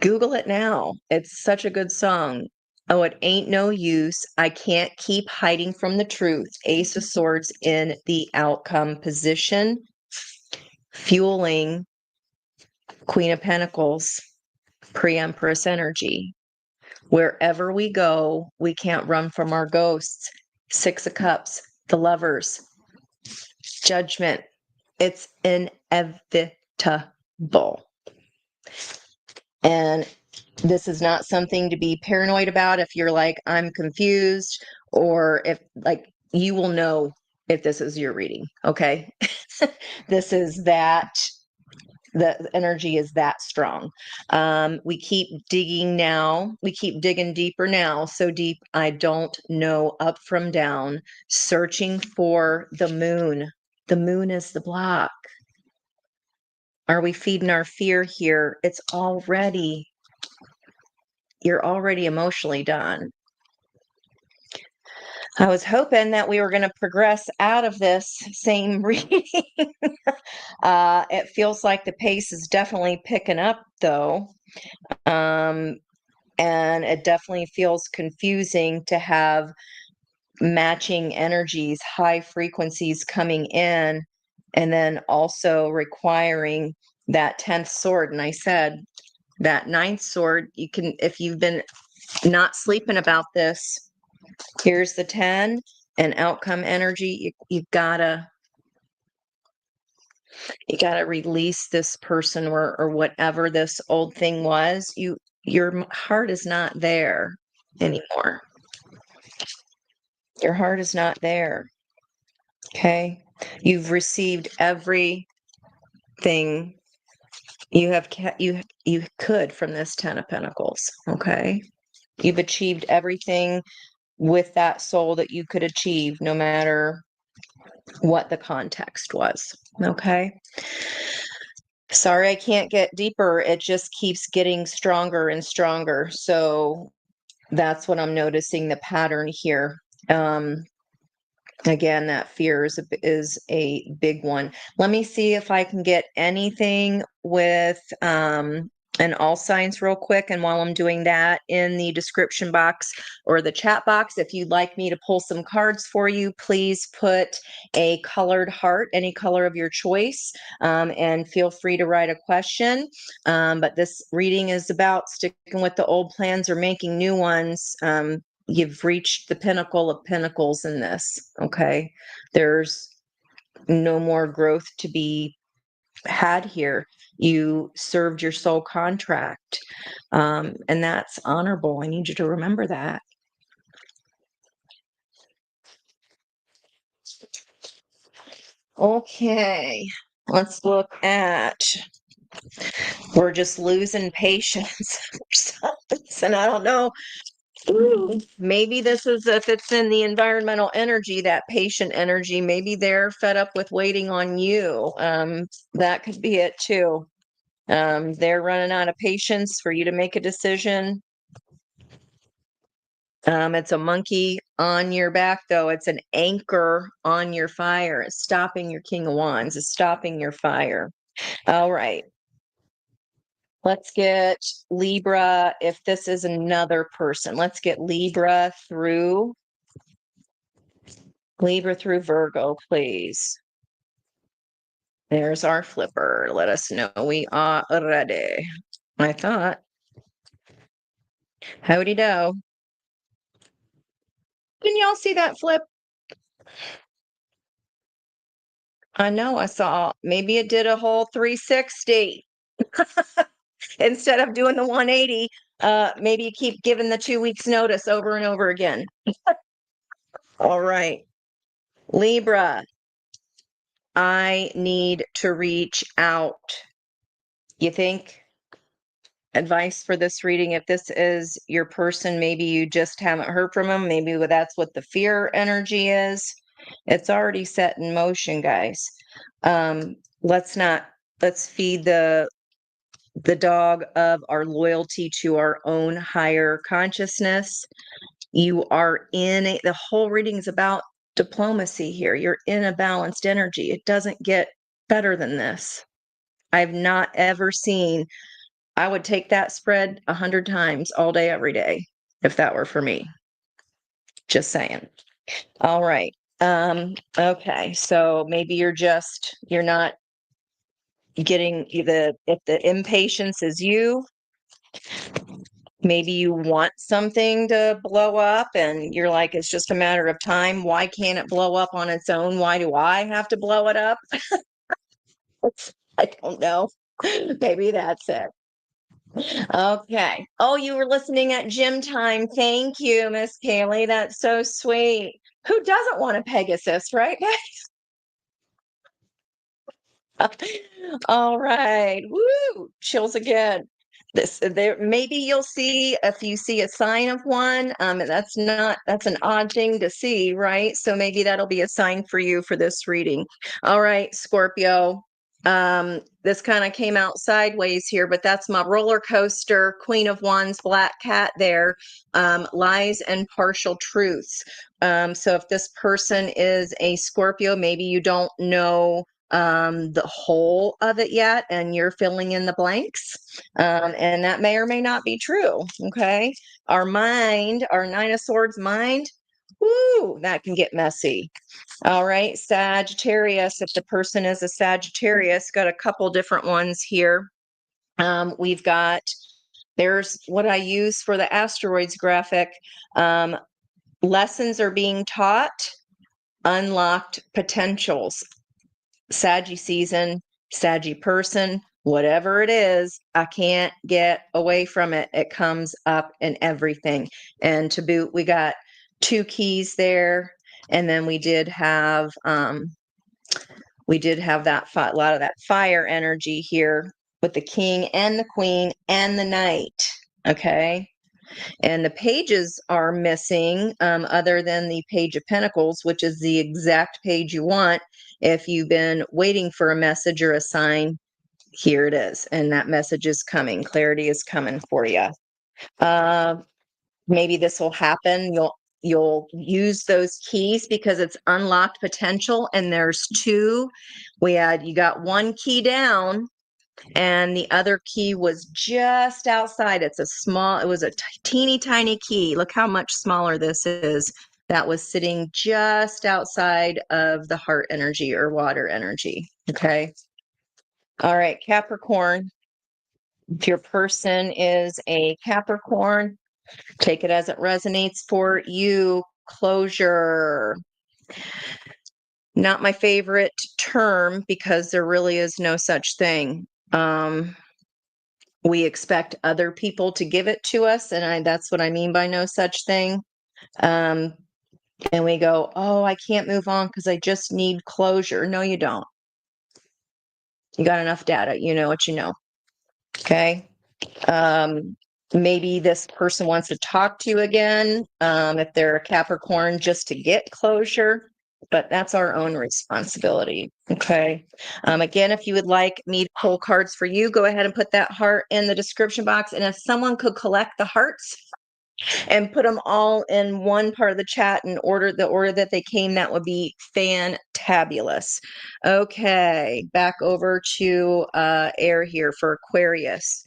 Google it now. It's such a good song. Oh, it ain't no use. I can't keep hiding from the truth. Ace of Swords in the outcome position, fueling Queen of Pentacles, pre-Empress energy. Wherever we go, we can't run from our ghosts. Six of Cups, the Lovers, Judgment. It's inevitable. And this is not something to be paranoid about if you're like, I'm confused, or if like you will know if this is your reading. Okay. This is that the energy is that strong. We keep digging now. We keep digging deeper now. So deep, I don't know up from down, searching for the moon. The moon is the block. Are we feeding our fear here? You're already emotionally done. I was hoping that we were going to progress out of this same reading. It feels like the pace is definitely picking up, though. And it definitely feels confusing to have matching energies, high frequencies coming in, and then also requiring that 10th sword. And I said that 9th sword, you can, if you've been not sleeping about this, here's the 10 and outcome energy. You gotta release this person or whatever this old thing was. Your heart is not there anymore. Your heart is not there. Okay. You've received everything you could from this 10 of Pentacles. Okay. You've achieved everything with that soul that you could achieve, no matter what the context was. Okay. Sorry, I can't get deeper. It just keeps getting stronger and stronger. So that's what I'm noticing the pattern here. Um, Again, that fear is a big one. Let me see if I can get anything with an all signs real quick. And while I'm doing that, in the description box or the chat box, if you'd like me to pull some cards for you, please put a colored heart, any color of your choice, and feel free to write a question. But this reading is about sticking with the old plans or making new ones. You've reached the pinnacle of pinnacles in this. Okay. There's no more growth to be had here. You served your soul contract. And that's honorable. I need you to remember that. Okay. Let's look at, we're just losing patience for some reason. I don't know. Maybe this is, if it's in the environmental energy, that patient energy, maybe they're fed up with waiting on you. That could be it too. They're running out of patience for you to make a decision. It's a monkey on your back, though. It's an anchor on your fire. It's stopping your King of Wands. It's stopping your fire. All right. Let's get Libra. If this is another person, let's get Libra through Virgo, please. There's our flipper. Let us know we are ready. I thought. Howdy do. Can y'all see that flip? I know I saw. Maybe it did a whole 360 instead of doing the 180. Maybe you keep giving the 2 weeks notice over and over again. All right. Libra, I need to reach out. You think? Advice for this reading, if this is your person, maybe you just haven't heard from them, maybe that's what the fear energy is. It's already set in motion, guys. Let's feed the dog of our loyalty to our own higher consciousness. You are the whole reading is about diplomacy here. You're in a balanced energy. It doesn't get better than this. I've not ever seen. I would take that spread 100 times all day, every day, if that were for me. Just saying. All right. Okay. So maybe you're not getting if the impatience is you, maybe you want something to blow up and you're like, it's just a matter of time. Why can't it blow up on its own? Why do I have to blow it up? I don't know. Maybe that's it. Okay. Oh, you were listening at gym time. Thank you, Miss Kaylee. That's so sweet. Who doesn't want a Pegasus, right? All right. Woo! Chills again. There maybe you'll see, if you see a sign of one, that's an odd thing to see, right? So maybe that'll be a sign for you for this reading. All right, Scorpio. This kind of came out sideways here, but that's my roller coaster, Queen of Wands, black cat there. Lies and partial truths. So if this person is a Scorpio, maybe you don't know the whole of it yet, and you're filling in the blanks. And that may or may not be true. Okay. Our mind, our Nine of Swords mind, whoo, that can get messy. All right. Sagittarius, if the person is a Sagittarius, got a couple different ones here. There's what I use for the asteroids graphic. Lessons are being taught, unlocked potentials. Saggy season, Saggy person, whatever it is, I can't get away from it. It comes up in everything. And to boot, we got 2 keys there. And then we did have that a lot of that fire energy here with the king and the queen and the knight. Okay. And the pages are missing, other than the Page of Pentacles, which is the exact page you want if you've been waiting for a message or a sign. Here it is. And that message is coming. Clarity is coming for you. Maybe this will happen. You'll use those keys because it's unlocked potential. And there's two. You got one key down and the other key was just outside. It was a teeny tiny key. Look how much smaller this is. That was sitting just outside of the heart energy or water energy. Okay. All right, Capricorn. If your person is a Capricorn, take it as it resonates for you. Closure. Not my favorite term because there really is no such thing. We expect other people to give it to us, and that's what I mean by no such thing. And we go, oh, I can't move on because I just need closure. No, you don't. You got enough data. You know what you know. Okay. Maybe this person wants to talk to you again, if they're a Capricorn, just to get closure, but that's our own responsibility. Okay. Again, if you would like me to pull cards for you, go ahead and put that heart in the description box. And if someone could collect the hearts and put them all in one part of the chat and the order that they came, that would be fantabulous. Okay, back over to air here for Aquarius.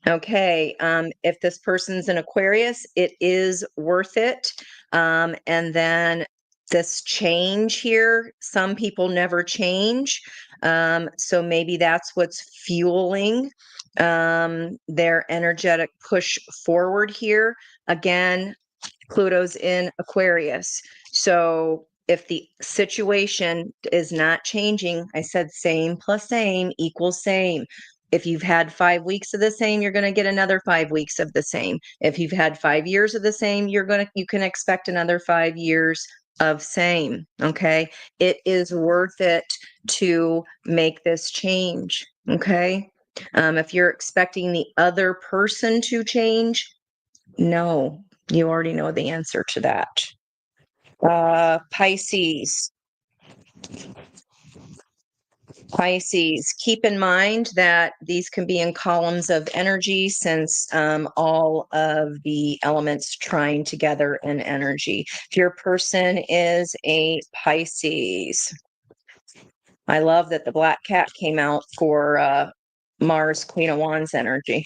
Okay, if this person's an Aquarius, it is worth it. And then this change here, some people never change. So maybe that's what's fueling their energetic push forward here. Again, Pluto's in Aquarius. So if the situation is not changing, I said same plus same equals same. If you've had 5 weeks of the same, you're going to get another 5 weeks of the same. If you've had 5 years of the same, you can expect another 5 years of same. Okay. It is worth it to make this change. Okay. If you're expecting the other person to change, no, you already know the answer to that. Pisces. Pisces, keep in mind that these can be in columns of energy since all of the elements trine together in energy. If your person is a Pisces, I love that the black cat came out for Mars, Queen of Wands energy.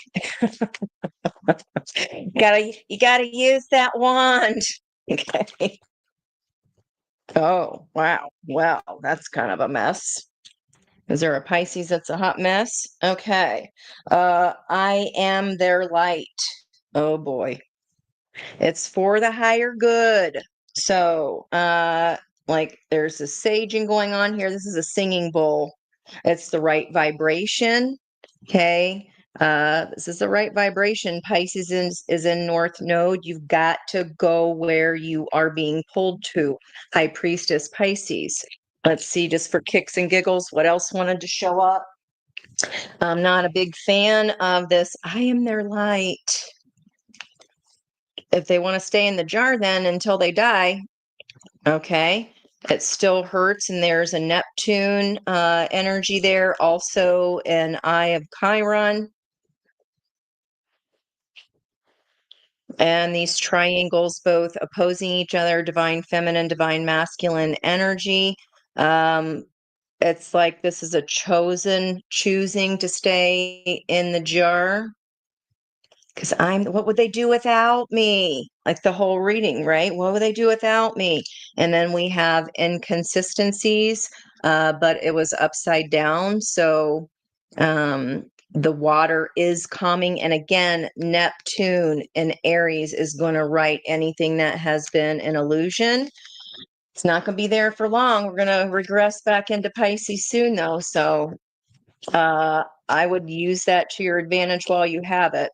You gotta use that wand. Okay. Oh, wow. Well, that's kind of a mess. Is there a Pisces that's a hot mess? Okay. I am their light. Oh boy. It's for the higher good. So, like there's a saging going on here. This is a singing bowl. It's the right vibration. Okay. This is the right vibration. Pisces is in North Node. You've got to go where you are being pulled to. High Priestess Pisces. Let's see, just for kicks and giggles, what else wanted to show up? I'm not a big fan of this. I am their light. If they want to stay in the jar then until they die, okay. It still hurts. And there's a Neptune energy there, also an Eye of Chiron. And these triangles both opposing each other, divine feminine, divine masculine energy. It's like this is a choosing to stay in the jar. Because what would they do without me? Like the whole reading, right? What would they do without me? And then we have inconsistencies, but it was upside down. So the water is calming. And again, Neptune in Aries is going to right anything that has been an illusion. It's not going to be there for long. We're going to regress back into Pisces soon, though. So I would use that to your advantage while you have it.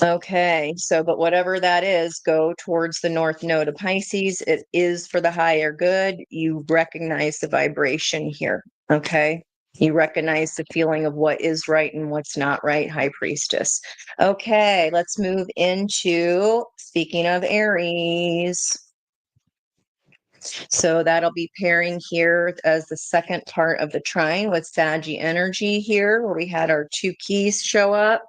Okay, so, but whatever that is, go towards the North Node of Pisces. It is for the higher good. You recognize the vibration here. Okay. You recognize the feeling of what is right and what's not right, High Priestess. Okay, let's move into, speaking of Aries. So that'll be pairing here as the second part of the trine with Saggy energy here, where we had our two keys show up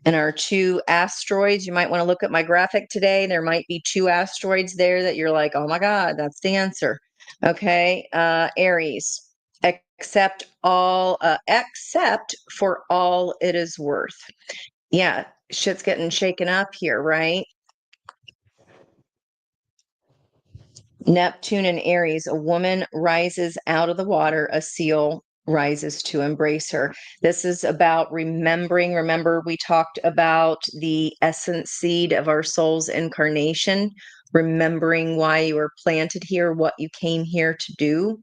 and our two asteroids. You might want to look at my graphic today. There might be two asteroids there that you're like, oh my God, that's the answer. Okay. Aries, except for all it is worth. Yeah. Shit's getting shaken up here, right? Neptune and Aries, a woman rises out of the water, a seal rises to embrace her. This is about remembering. Remember, we talked about the essence seed of our soul's incarnation, remembering why you were planted here, what you came here to do.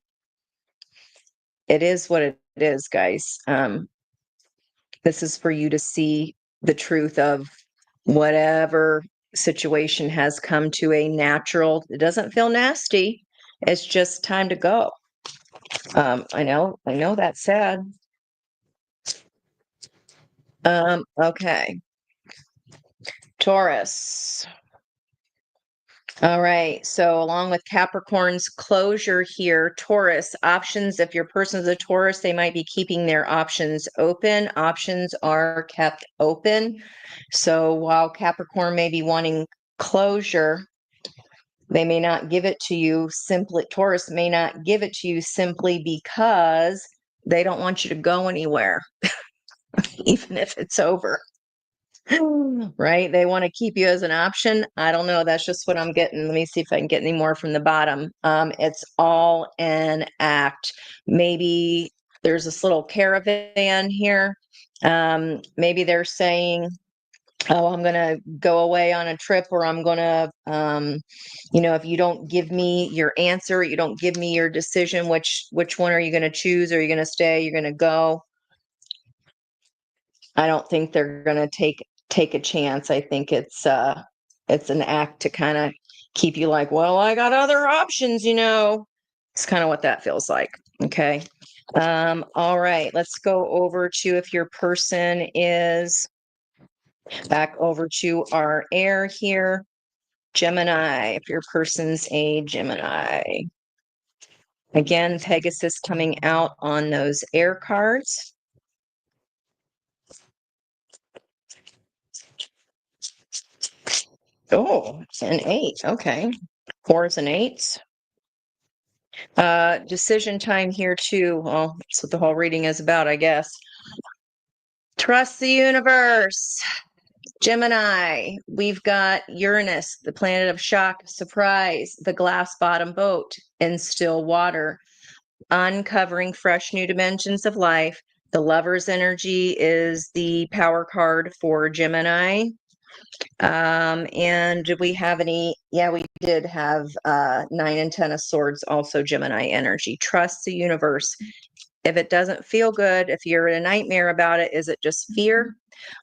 It is what it is, guys. This is for you to see the truth of whatever situation has come to a natural, it doesn't feel nasty. It's just time to go. I know that's sad. Okay. Taurus. All right. So along with Capricorn's closure here, Taurus options. If your person's a Taurus, they might be keeping their options open. Options are kept open. So while Capricorn may be wanting closure, they may not give it to you simply. Taurus may not give it to you simply because they don't want you to go anywhere, even if it's over. Right? They want to keep you as an option. I don't know. That's just what I'm getting. Let me see if I can get any more from the bottom. It's all an act. Maybe there's this little caravan here. Maybe they're saying, oh, I'm going to go away on a trip, or I'm going to, if you don't give me your answer, you don't give me your decision, which one are you going to choose? Are you going to stay? You're going to go? I don't think they're going to take a chance. I think it's an act to kind of keep you like, well, I got other options, It's kind of what that feels like. Okay. All right. Let's go over to if your person is back over to our air here. Gemini, if your person's a Gemini. Again, Pegasus coming out on those air cards. Oh, an 8. Okay. 4s and 8s. Decision time here too. Well, that's what the whole reading is about, I guess. Trust the universe. Gemini, we've got Uranus, the planet of shock, surprise, the glass bottom boat in still water, uncovering fresh new dimensions of life. The lover's energy is the power card for Gemini. And did we have any? Yeah, we did have 9 and 10 of swords, also Gemini energy. Trust the universe. If it doesn't feel good, if you're in a nightmare about it, is it just fear,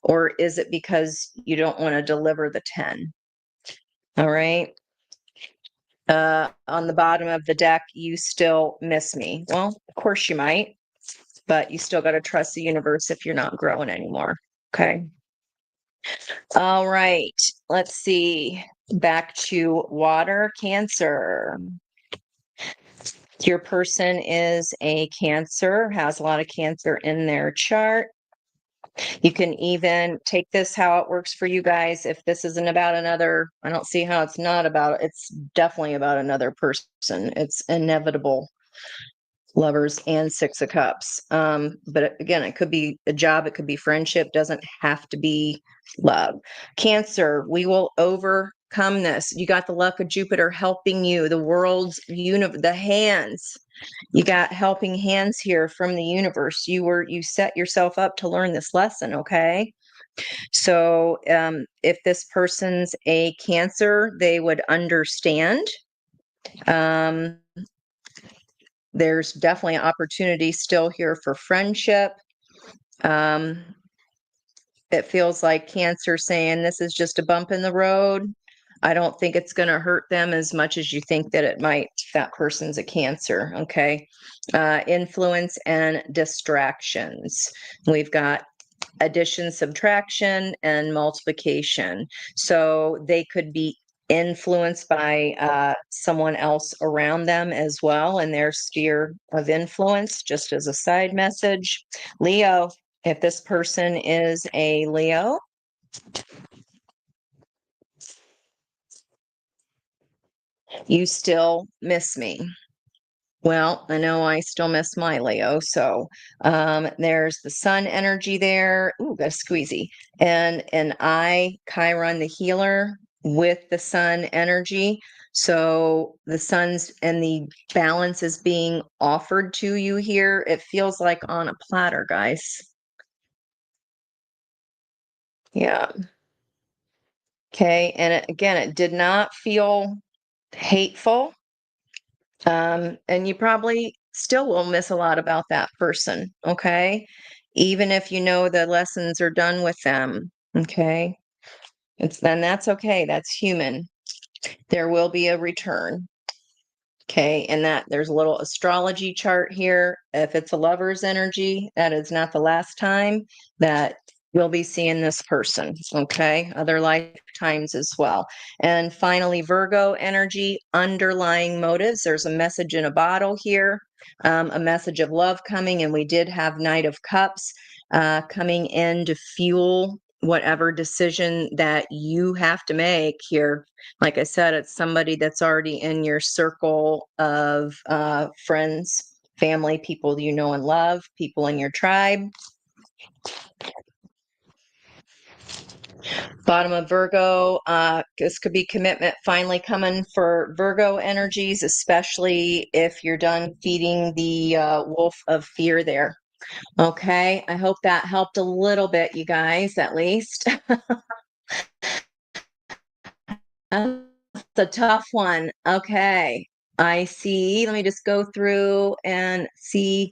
or is it because you don't want to deliver the 10? All right. On the bottom of the deck, you still miss me. Well, of course you might, but you still got to trust the universe if you're not growing anymore. Okay. All right. Let's see. Back to water, Cancer. Your person is a Cancer, has a lot of Cancer in their chart. You can even take this how it works for you guys. If this isn't about another, I don't see how it's not about, it's definitely about another person. It's inevitable. Lovers and 6 of Cups. But again, it could be a job, it could be friendship, doesn't have to be love. Cancer, we will overcome this. You got the luck of Jupiter helping you, the world's the hands. You got helping hands here from the universe. You set yourself up to learn this lesson, okay? So if this person's a Cancer, they would understand. There's definitely an opportunity still here for friendship. It feels like Cancer saying this is just a bump in the road. I don't think it's going to hurt them as much as you think that it might. That person's a Cancer. Okay. Influence and distractions. We've got addition, subtraction, and multiplication. So they could be influenced by someone else around them as well in their sphere of influence, just as a side message. Leo, if this person is a Leo, you still miss me. Well, I know I still miss my Leo. So there's the sun energy there. Ooh, got a squeezy. And I, Chiron the healer, with the sun energy. So the sun's and the balance is being offered to you here. It feels like on a platter, guys. Yeah. Okay. And again, it did not feel hateful. And you probably still will miss a lot about that person, okay? Even if you know the lessons are done with them, okay? Then that's okay. That's human. There will be a return. Okay, and that there's a little astrology chart here. If it's a lover's energy, that is not the last time that we'll be seeing this person. Okay, other lifetimes as well. And finally, Virgo energy, underlying motives. There's a message in a bottle here, a message of love coming, and we did have Knight of Cups coming in to fuel whatever decision that you have to make here. Like I said, it's somebody that's already in your circle of friends, family, people you know and love, people in your tribe. Bottom of Virgo, this could be commitment finally coming for Virgo energies, especially if you're done feeding the wolf of fear there. Okay, I hope that helped a little bit, you guys, at least. That's a tough one. Okay. I see. Let me just go through and see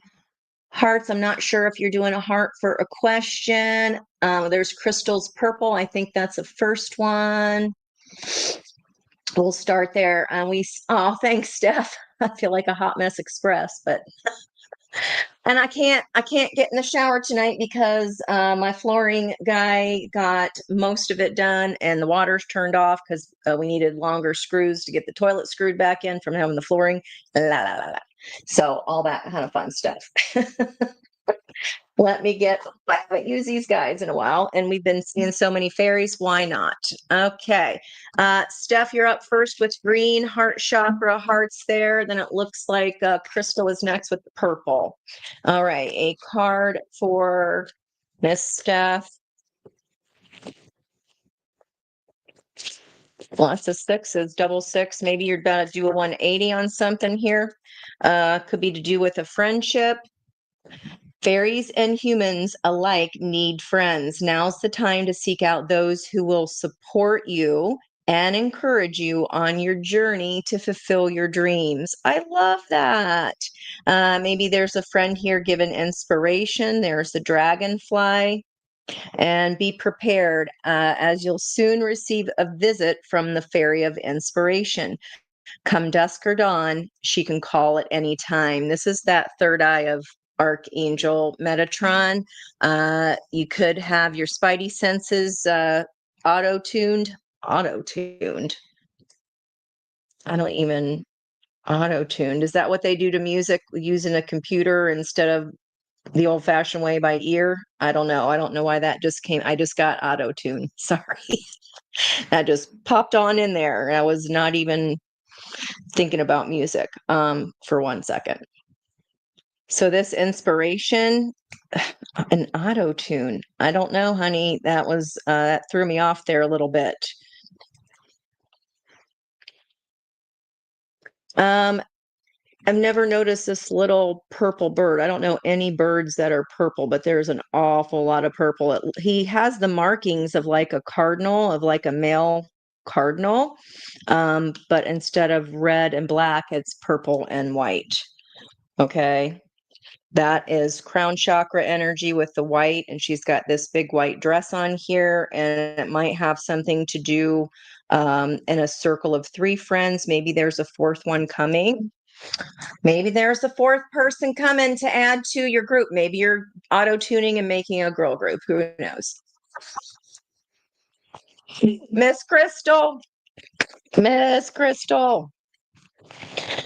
hearts. I'm not sure if you're doing a heart for a question. There's crystals purple. I think that's the first one. We'll start there. Oh, thanks, Steph. I feel like a hot mess express, but and I can't get in the shower tonight because my flooring guy got most of it done and the water's turned off because we needed longer screws to get the toilet screwed back in from having the flooring. La, la, la, la. So all that kind of fun stuff. I haven't used these guys in a while, and we've been seeing so many fairies. Why not? Okay. Steph, you're up first with green, heart chakra, hearts there. Then it looks like Crystal is next with the purple. All right. A card for Miss Steph. Lots of sixes, double six. Maybe you're about to do a 180 on something here. Could be to do with a friendship. Fairies and humans alike need friends. Now's the time to seek out those who will support you and encourage you on your journey to fulfill your dreams. I love that. Maybe there's a friend here giving inspiration. There's the dragonfly. And be prepared, as you'll soon receive a visit from the fairy of inspiration. Come dusk or dawn, she can call at any time. This is that third eye of Archangel Metatron. You could have your spidey senses auto-tuned. Auto-tuned. I don't even auto-tuned. Is that what they do to music using a computer instead of the old-fashioned way by ear? I don't know. I don't know why that just came. I just got auto-tune. Sorry. That just popped on in there. I was not even thinking about music for 1 second. So this inspiration, an auto tune. I don't know, honey. That threw me off there a little bit. I've never noticed this little purple bird. I don't know any birds that are purple, but there's an awful lot of purple. He has the markings of like a cardinal, of like a male cardinal, but instead of red and black, it's purple and white. Okay. That is crown chakra energy with the white, and she's got this big white dress on here, and it might have something to do in a circle of 3 friends. Maybe there's a 4th one coming. Maybe there's a 4th person coming to add to your group. Maybe you're auto tuning and making a girl group. Who knows? Miss Crystal. Miss Crystal.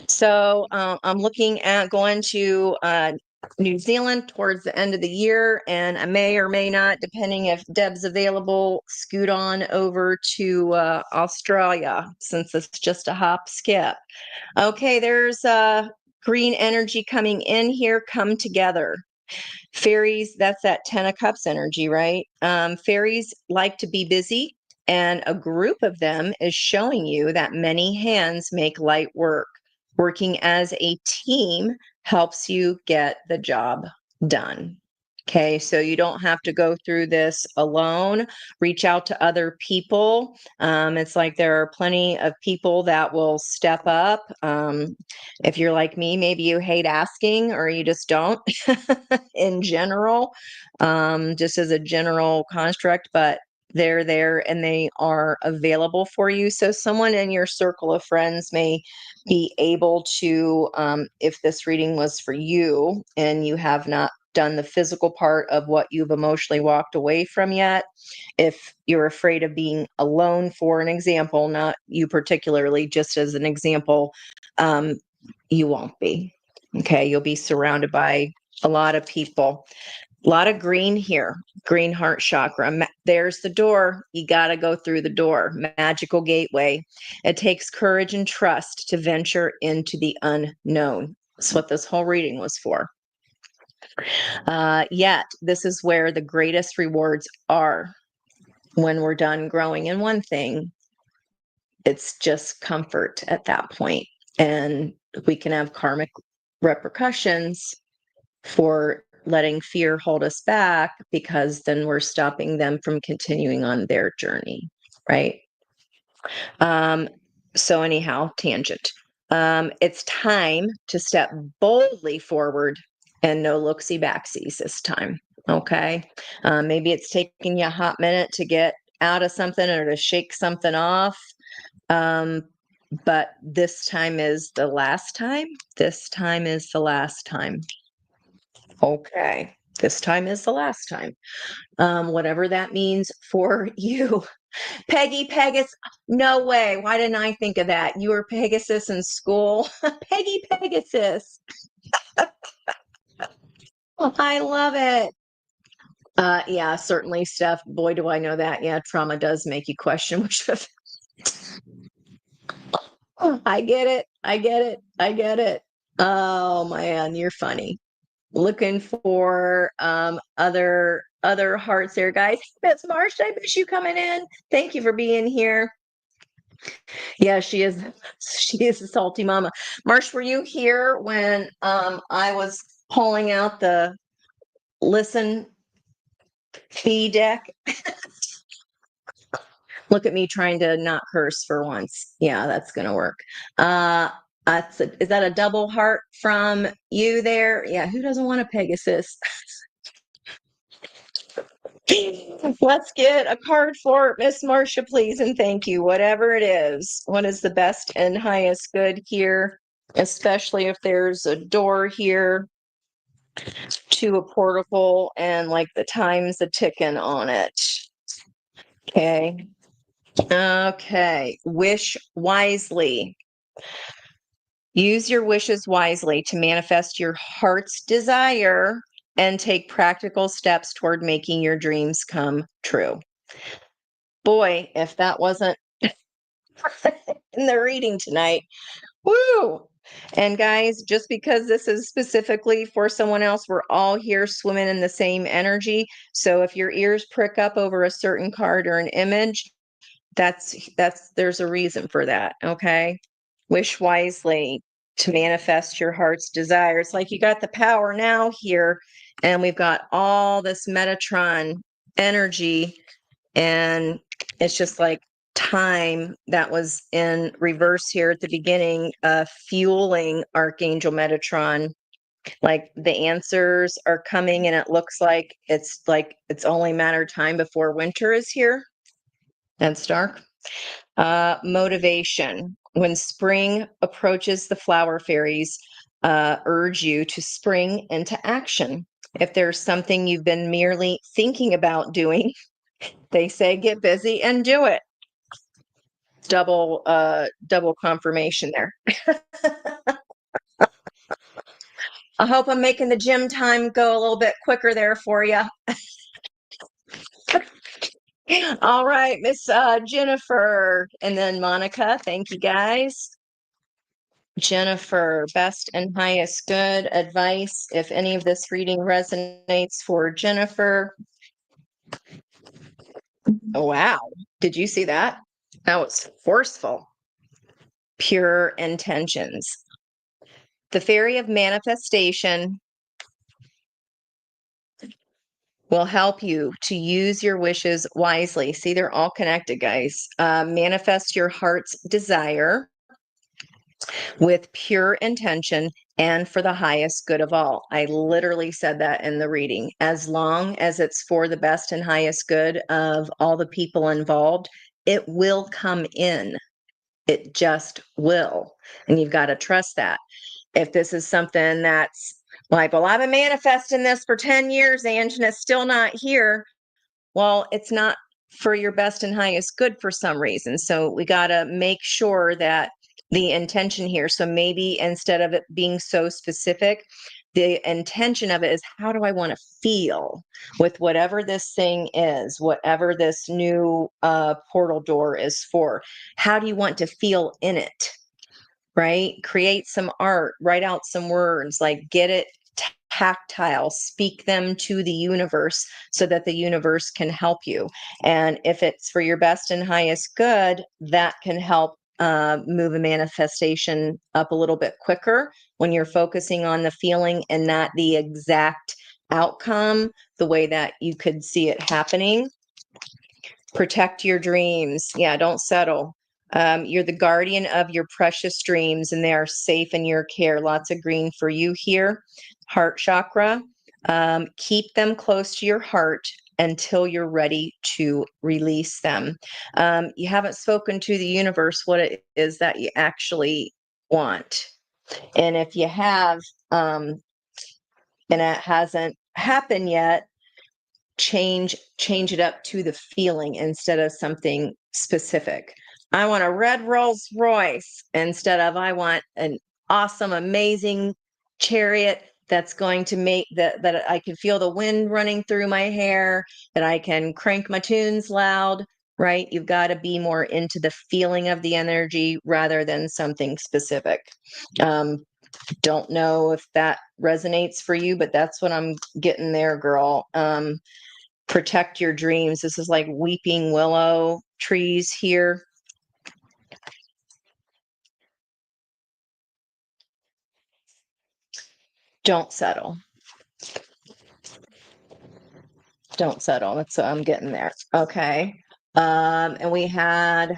So I'm looking at going to New Zealand towards the end of the year, and I may or may not, depending if Deb's available, scoot on over to Australia since it's just a hop skip. Okay, there's green energy coming in here. Come together. Fairies, that's that 10 of cups energy, right? Fairies like to be busy, and a group of them is showing you that many hands make light work. Working as a team helps you get the job done. Okay, so you don't have to go through this alone. Reach out to other people. It's like there are plenty of people that will step up. If you're like me, maybe you hate asking or you just don't in general, just as a general construct, but they're there and they are available for you. So someone in your circle of friends may be able to, if this reading was for you and you have not done the physical part of what you've emotionally walked away from yet, if you're afraid of being alone, for an example, not you particularly, just as an example, you won't be. Okay, you'll be surrounded by a lot of people. A lot of green here, green heart chakra. There's the door. You got to go through the door. Magical gateway. It takes courage and trust to venture into the unknown. That's what this whole reading was for. Yet, this is where the greatest rewards are. When we're done growing in one thing, it's just comfort at that point. And we can have karmic repercussions for letting fear hold us back, because then we're stopping them from continuing on their journey, right? So anyhow, tangent. It's time to step boldly forward and no look-see backsies this time. Okay. Maybe it's taking you a hot minute to get out of something or to shake something off. But this time is the last time. This time is the last time. Okay. This time is the last time. Whatever that means for you. Peggy Pegasus. No way. Why didn't I think of that? You were Pegasus in school. Peggy Pegasus. I love it. Yeah, certainly, Steph. Boy, do I know that. Yeah, trauma does make you question which of. I get it. I get it. I get it. Oh man, you're funny. Looking for other hearts there, guys. Miss Marsh, I miss you coming in. Thank you for being here. Yeah, she is a salty mama. Marsh, were you here when I was pulling out the listen fee deck? Look at me trying to not curse for once. Yeah, that's gonna work. Is that a double heart from you there? Yeah, who doesn't want a Pegasus? Let's get a card for Miss Marcia, please, and thank you. Whatever it is, what is the best and highest good here, especially if there's a door here to a portal and like the time's a ticking on it. Okay. Okay. Wish wisely. Use your wishes wisely to manifest your heart's desire and take practical steps toward making your dreams come true. Boy, if that wasn't in the reading tonight, woo! And guys, just because this is specifically for someone else, we're all here swimming in the same energy. So if your ears prick up over a certain card or an image, there's a reason for that. Okay. Wish wisely to manifest your heart's desire. It's like you got the power now here, and we've got all this Metatron energy, and it's just like time that was in reverse here at the beginning, fueling Archangel Metatron. Like the answers are coming, and it looks like it's only a matter of time before winter is here. That's dark. Motivation. When spring approaches, the flower fairies urge you to spring into action. If there's something you've been merely thinking about doing, they say get busy and do it. double confirmation there. I hope I'm making the gym time go a little bit quicker there for you. All right, Miss Jennifer, and then Monica. Thank you, guys. Jennifer, best and highest good advice. If any of this reading resonates for Jennifer. Oh, wow. Did you see that? That was forceful. Pure intentions. The fairy of manifestation will help you to use your wishes wisely. See, they're all connected, guys. Manifest your heart's desire with pure intention and for the highest good of all. I literally said that in the reading. As long as it's for the best and highest good of all the people involved, it will come in. It just will. And you've got to trust that. If this is something that's like, well, I've been manifesting this for 10 years, Ange, and it's still not here. Well, it's not for your best and highest good for some reason. So we got to make sure that the intention here. So maybe instead of it being so specific, the intention of it is, how do I want to feel with whatever this thing is, whatever this new portal door is for? How do you want to feel in it? Right? Create some art, write out some words, like get it tactile, speak them to the universe so that the universe can help you. And if it's for your best and highest good, that can help move a manifestation up a little bit quicker when you're focusing on the feeling and not the exact outcome, the way that you could see it happening. Protect your dreams. Yeah, don't settle. You're the guardian of your precious dreams, and they are safe in your care. Lots of green for you here. Heart chakra. Keep them close to your heart until you're ready to release them. You haven't spoken to the universe what it is that you actually want. And if you have, and it hasn't happened yet, change it up to the feeling instead of something specific. I want a red Rolls Royce instead of I want an awesome, amazing chariot that's going to make that I can feel the wind running through my hair, that I can crank my tunes loud, right? You've got to be more into the feeling of the energy rather than something specific. Don't know if that resonates for you, but that's what I'm getting there, girl. Protect your dreams. This is like weeping willow trees here. Don't settle. Don't settle. That's what I'm getting there. Okay. And we had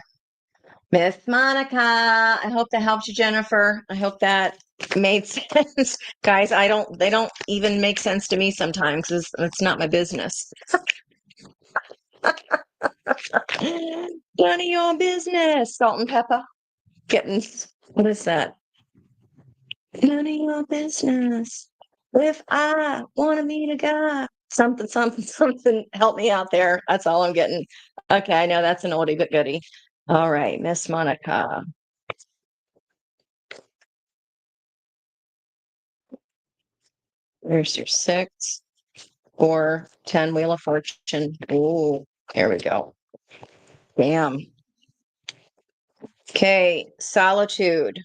Miss Monica. I hope that helps you, Jennifer. I hope that made sense. Guys, they don't even make sense to me sometimes because it's not my business. None of your business. Salt and pepper. Getting, what is that? None of your business. If I want to meet a guy, something, help me out there. That's all I'm getting. Okay, I know that's an oldie but goodie. All right, Miss Monica. There's your 6 or 10 Wheel of Fortune. Oh, there we go. Damn. Okay, solitude.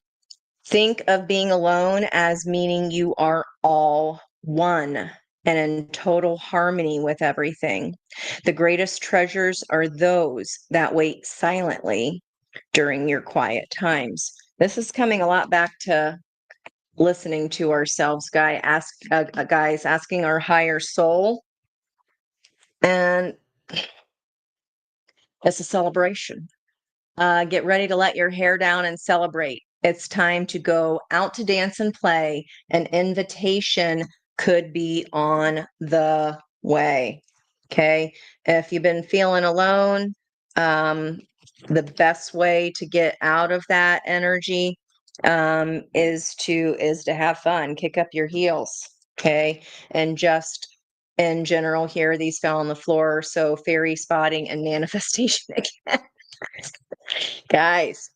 Think of being alone as meaning you are all one and in total harmony with everything. The greatest treasures are those that wait silently during your quiet times. This is coming a lot back to listening to ourselves, guys, asking our higher soul. And it's a celebration. Get ready to let your hair down and celebrate. It's time to go out to dance and play. An invitation could be on the way. Okay. If you've been feeling alone, the best way to get out of that energy is to have fun, kick up your heels. Okay. And just in general here, these fell on the floor. So fairy spotting and manifestation again. Guys,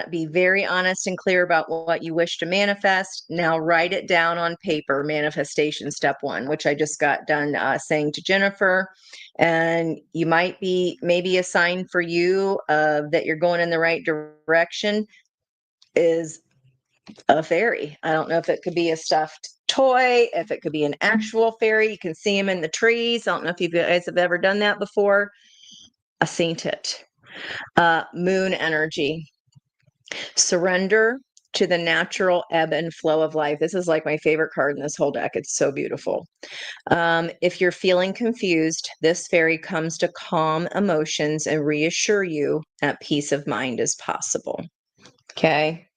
be very honest and clear about what you wish to manifest. Now write it down on paper, manifestation step one, which I just got done saying to Jennifer. And you might be maybe a sign for you that you're going in the right direction is a fairy. I don't know if it could be a stuffed toy, if it could be an actual fairy. You can see them in the trees. I don't know if you guys have ever done that before. I seen it. Moon energy. Surrender to the natural ebb and flow of life. This is like my favorite card in this whole deck. It's so beautiful. If you're feeling confused, this fairy comes to calm emotions and reassure you that peace of mind is possible. Okay.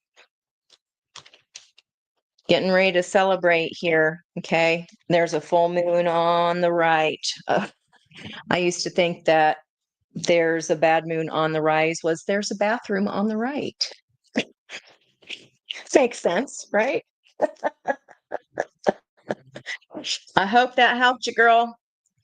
Getting ready to celebrate here. Okay. There's a full moon on the right. I used to think that there's a bad moon on the rise was there's a bathroom on the right. Makes sense, right? I hope that helped you, girl.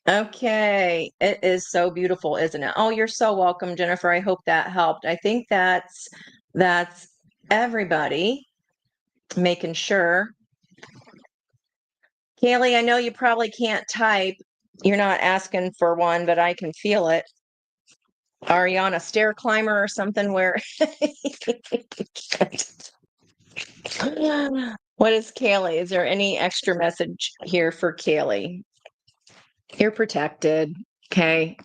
Okay. It is so beautiful, isn't it? Oh, you're so welcome, Jennifer. I hope that helped. I think that's everybody making sure. Kaylee, I know you probably can't type. You're not asking for one, but I can feel it. Are you on a stair climber or something where what is Kaylee? Is there any extra message here for Kaylee? You're protected. Okay.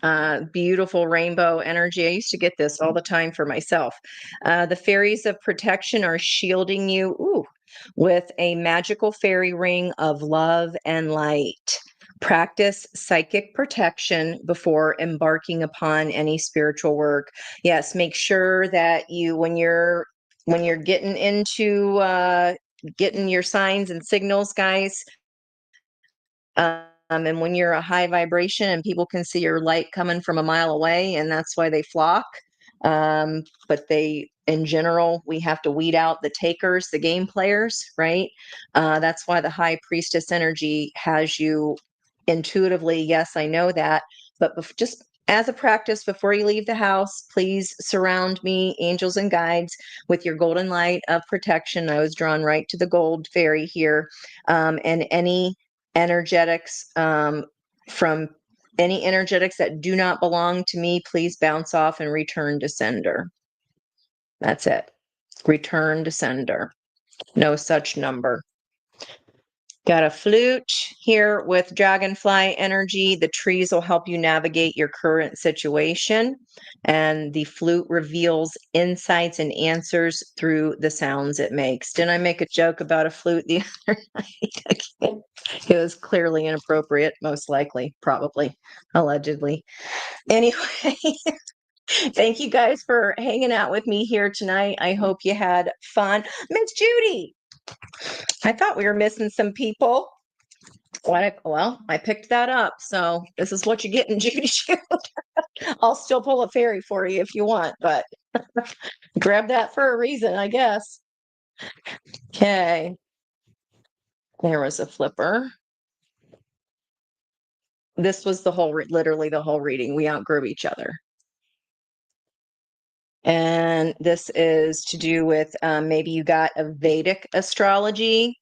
Beautiful rainbow energy. I used to get this all the time for myself. The fairies of protection are shielding you with a magical fairy ring of love and light. Practice psychic protection before embarking upon any spiritual work. Yes, make sure that when you're getting into getting your signs and signals, guys, and when you're a high vibration and people can see your light coming from a mile away, and that's why they flock. But in general, we have to weed out the takers, the game players, right? That's why the high priestess energy has you intuitively. Yes, I know that, but just as a practice before you leave the house, please surround me, angels and guides, with your golden light of protection. I was drawn right to the gold fairy here, and any energetics from any energetics that do not belong to me, please bounce off and return to sender. That's it. Return to sender. No such number. Got a flute here with dragonfly energy. The trees will help you navigate your current situation. And the flute reveals insights and answers through the sounds it makes. Didn't I make a joke about a flute the other night? It was clearly inappropriate, most likely, probably, allegedly. Anyway, thank you guys for hanging out with me here tonight. I hope you had fun. Miss Judy, I thought we were missing some people. Well, I picked that up. So this is what you're getting, Judy. I'll still pull a fairy for you if you want, but grab that for a reason, I guess. Okay. There was a flipper. This was literally the whole reading. We outgrew each other. And this is to do with maybe you got a Vedic astrology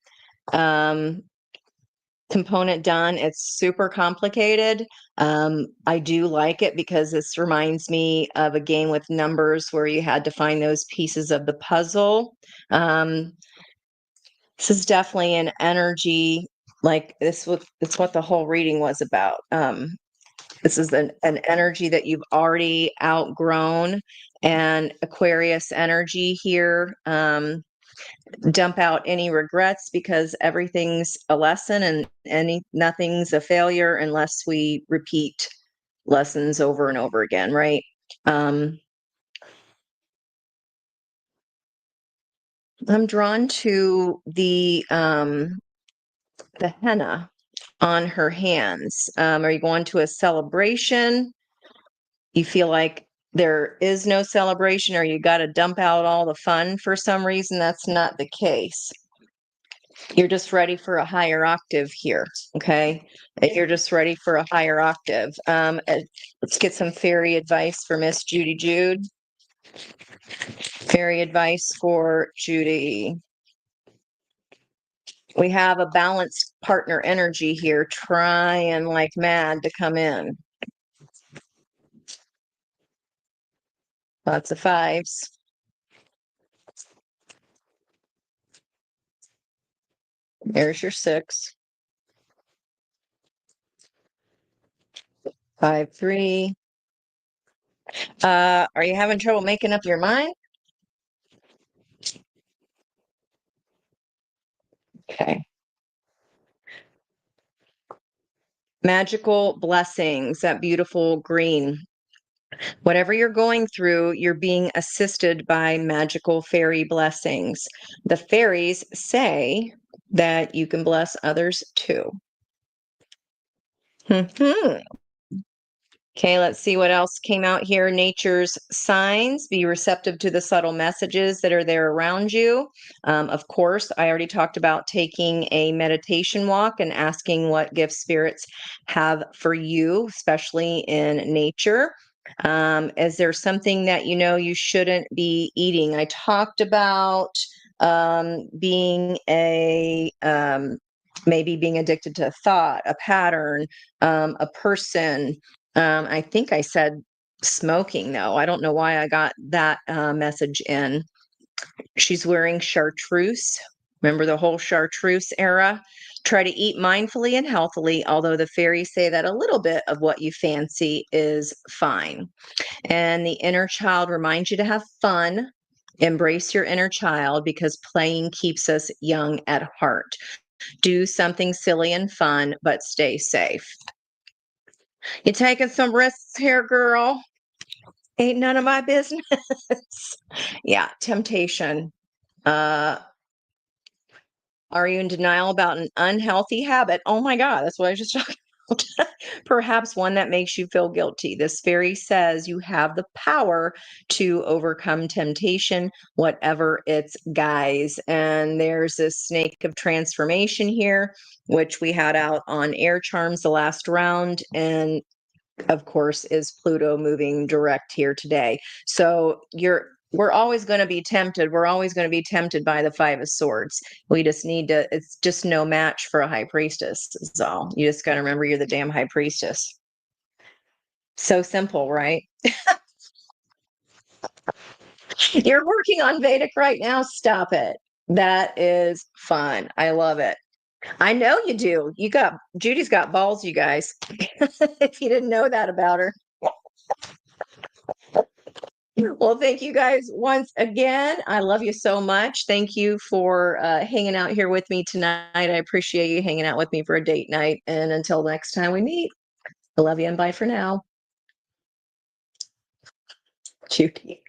component done. It's super complicated. I do like it because this reminds me of a game with numbers where you had to find those pieces of the puzzle. This is definitely an energy like this. It's what the whole reading was about. This is an energy that you've already outgrown, and Aquarius energy here. Dump out any regrets because everything's a lesson and nothing's a failure unless we repeat lessons over and over again, right? I'm drawn to the henna on her hands. Are you going to a celebration? You feel like there is no celebration, or you got to dump out all the fun for some reason? That's not the case. You're just ready for a higher octave here, okay? You're just ready for a higher octave. Let's get some fairy advice for Miss Judy Jude. Fairy advice for Judy. We have a balanced partner energy here, trying like mad to come in. Lots of fives. There's your 6. 5, 3. Are you having trouble making up your mind? Okay. Magical blessings, that beautiful green. Whatever you're going through, you're being assisted by magical fairy blessings. The fairies say that you can bless others too. Okay, let's see what else came out here. Nature's signs. Be receptive to the subtle messages that are there around you. Of course, I already talked about taking a meditation walk and asking what gifts spirits have for you, especially in nature. Is there something that you know you shouldn't be eating? I talked about being maybe being addicted to a thought, a pattern, a person. I think I said smoking, though. I don't know why I got that message in. She's wearing chartreuse. Remember the whole chartreuse era? Try to eat mindfully and healthily, although the fairies say that a little bit of what you fancy is fine. And the inner child reminds you to have fun. Embrace your inner child because playing keeps us young at heart. Do something silly and fun, but stay safe. You taking some risks here, girl? Ain't none of my business. Yeah, temptation. Uh, are you in denial about an unhealthy habit? Oh my God, that's what I was just talking about. Perhaps one that makes you feel guilty. This fairy says you have the power to overcome temptation, whatever its guise. And there's this snake of transformation here, which we had out on air charms the last round. And of course, is Pluto moving direct here today. So we're always going to be tempted. We're always going to be tempted by the 5 of Swords. We just need to, it's just no match for a high priestess, is all. You just got to remember you're the damn high priestess. So simple, right? You're working on Vedic right now. Stop it. That is fun. I love it. I know you do. Judy's got balls, you guys. If you didn't know that about her. Well, thank you guys once again. I love you so much. Thank you for hanging out here with me tonight. I appreciate you hanging out with me for a date night. And until next time we meet, I love you and bye for now. Judy.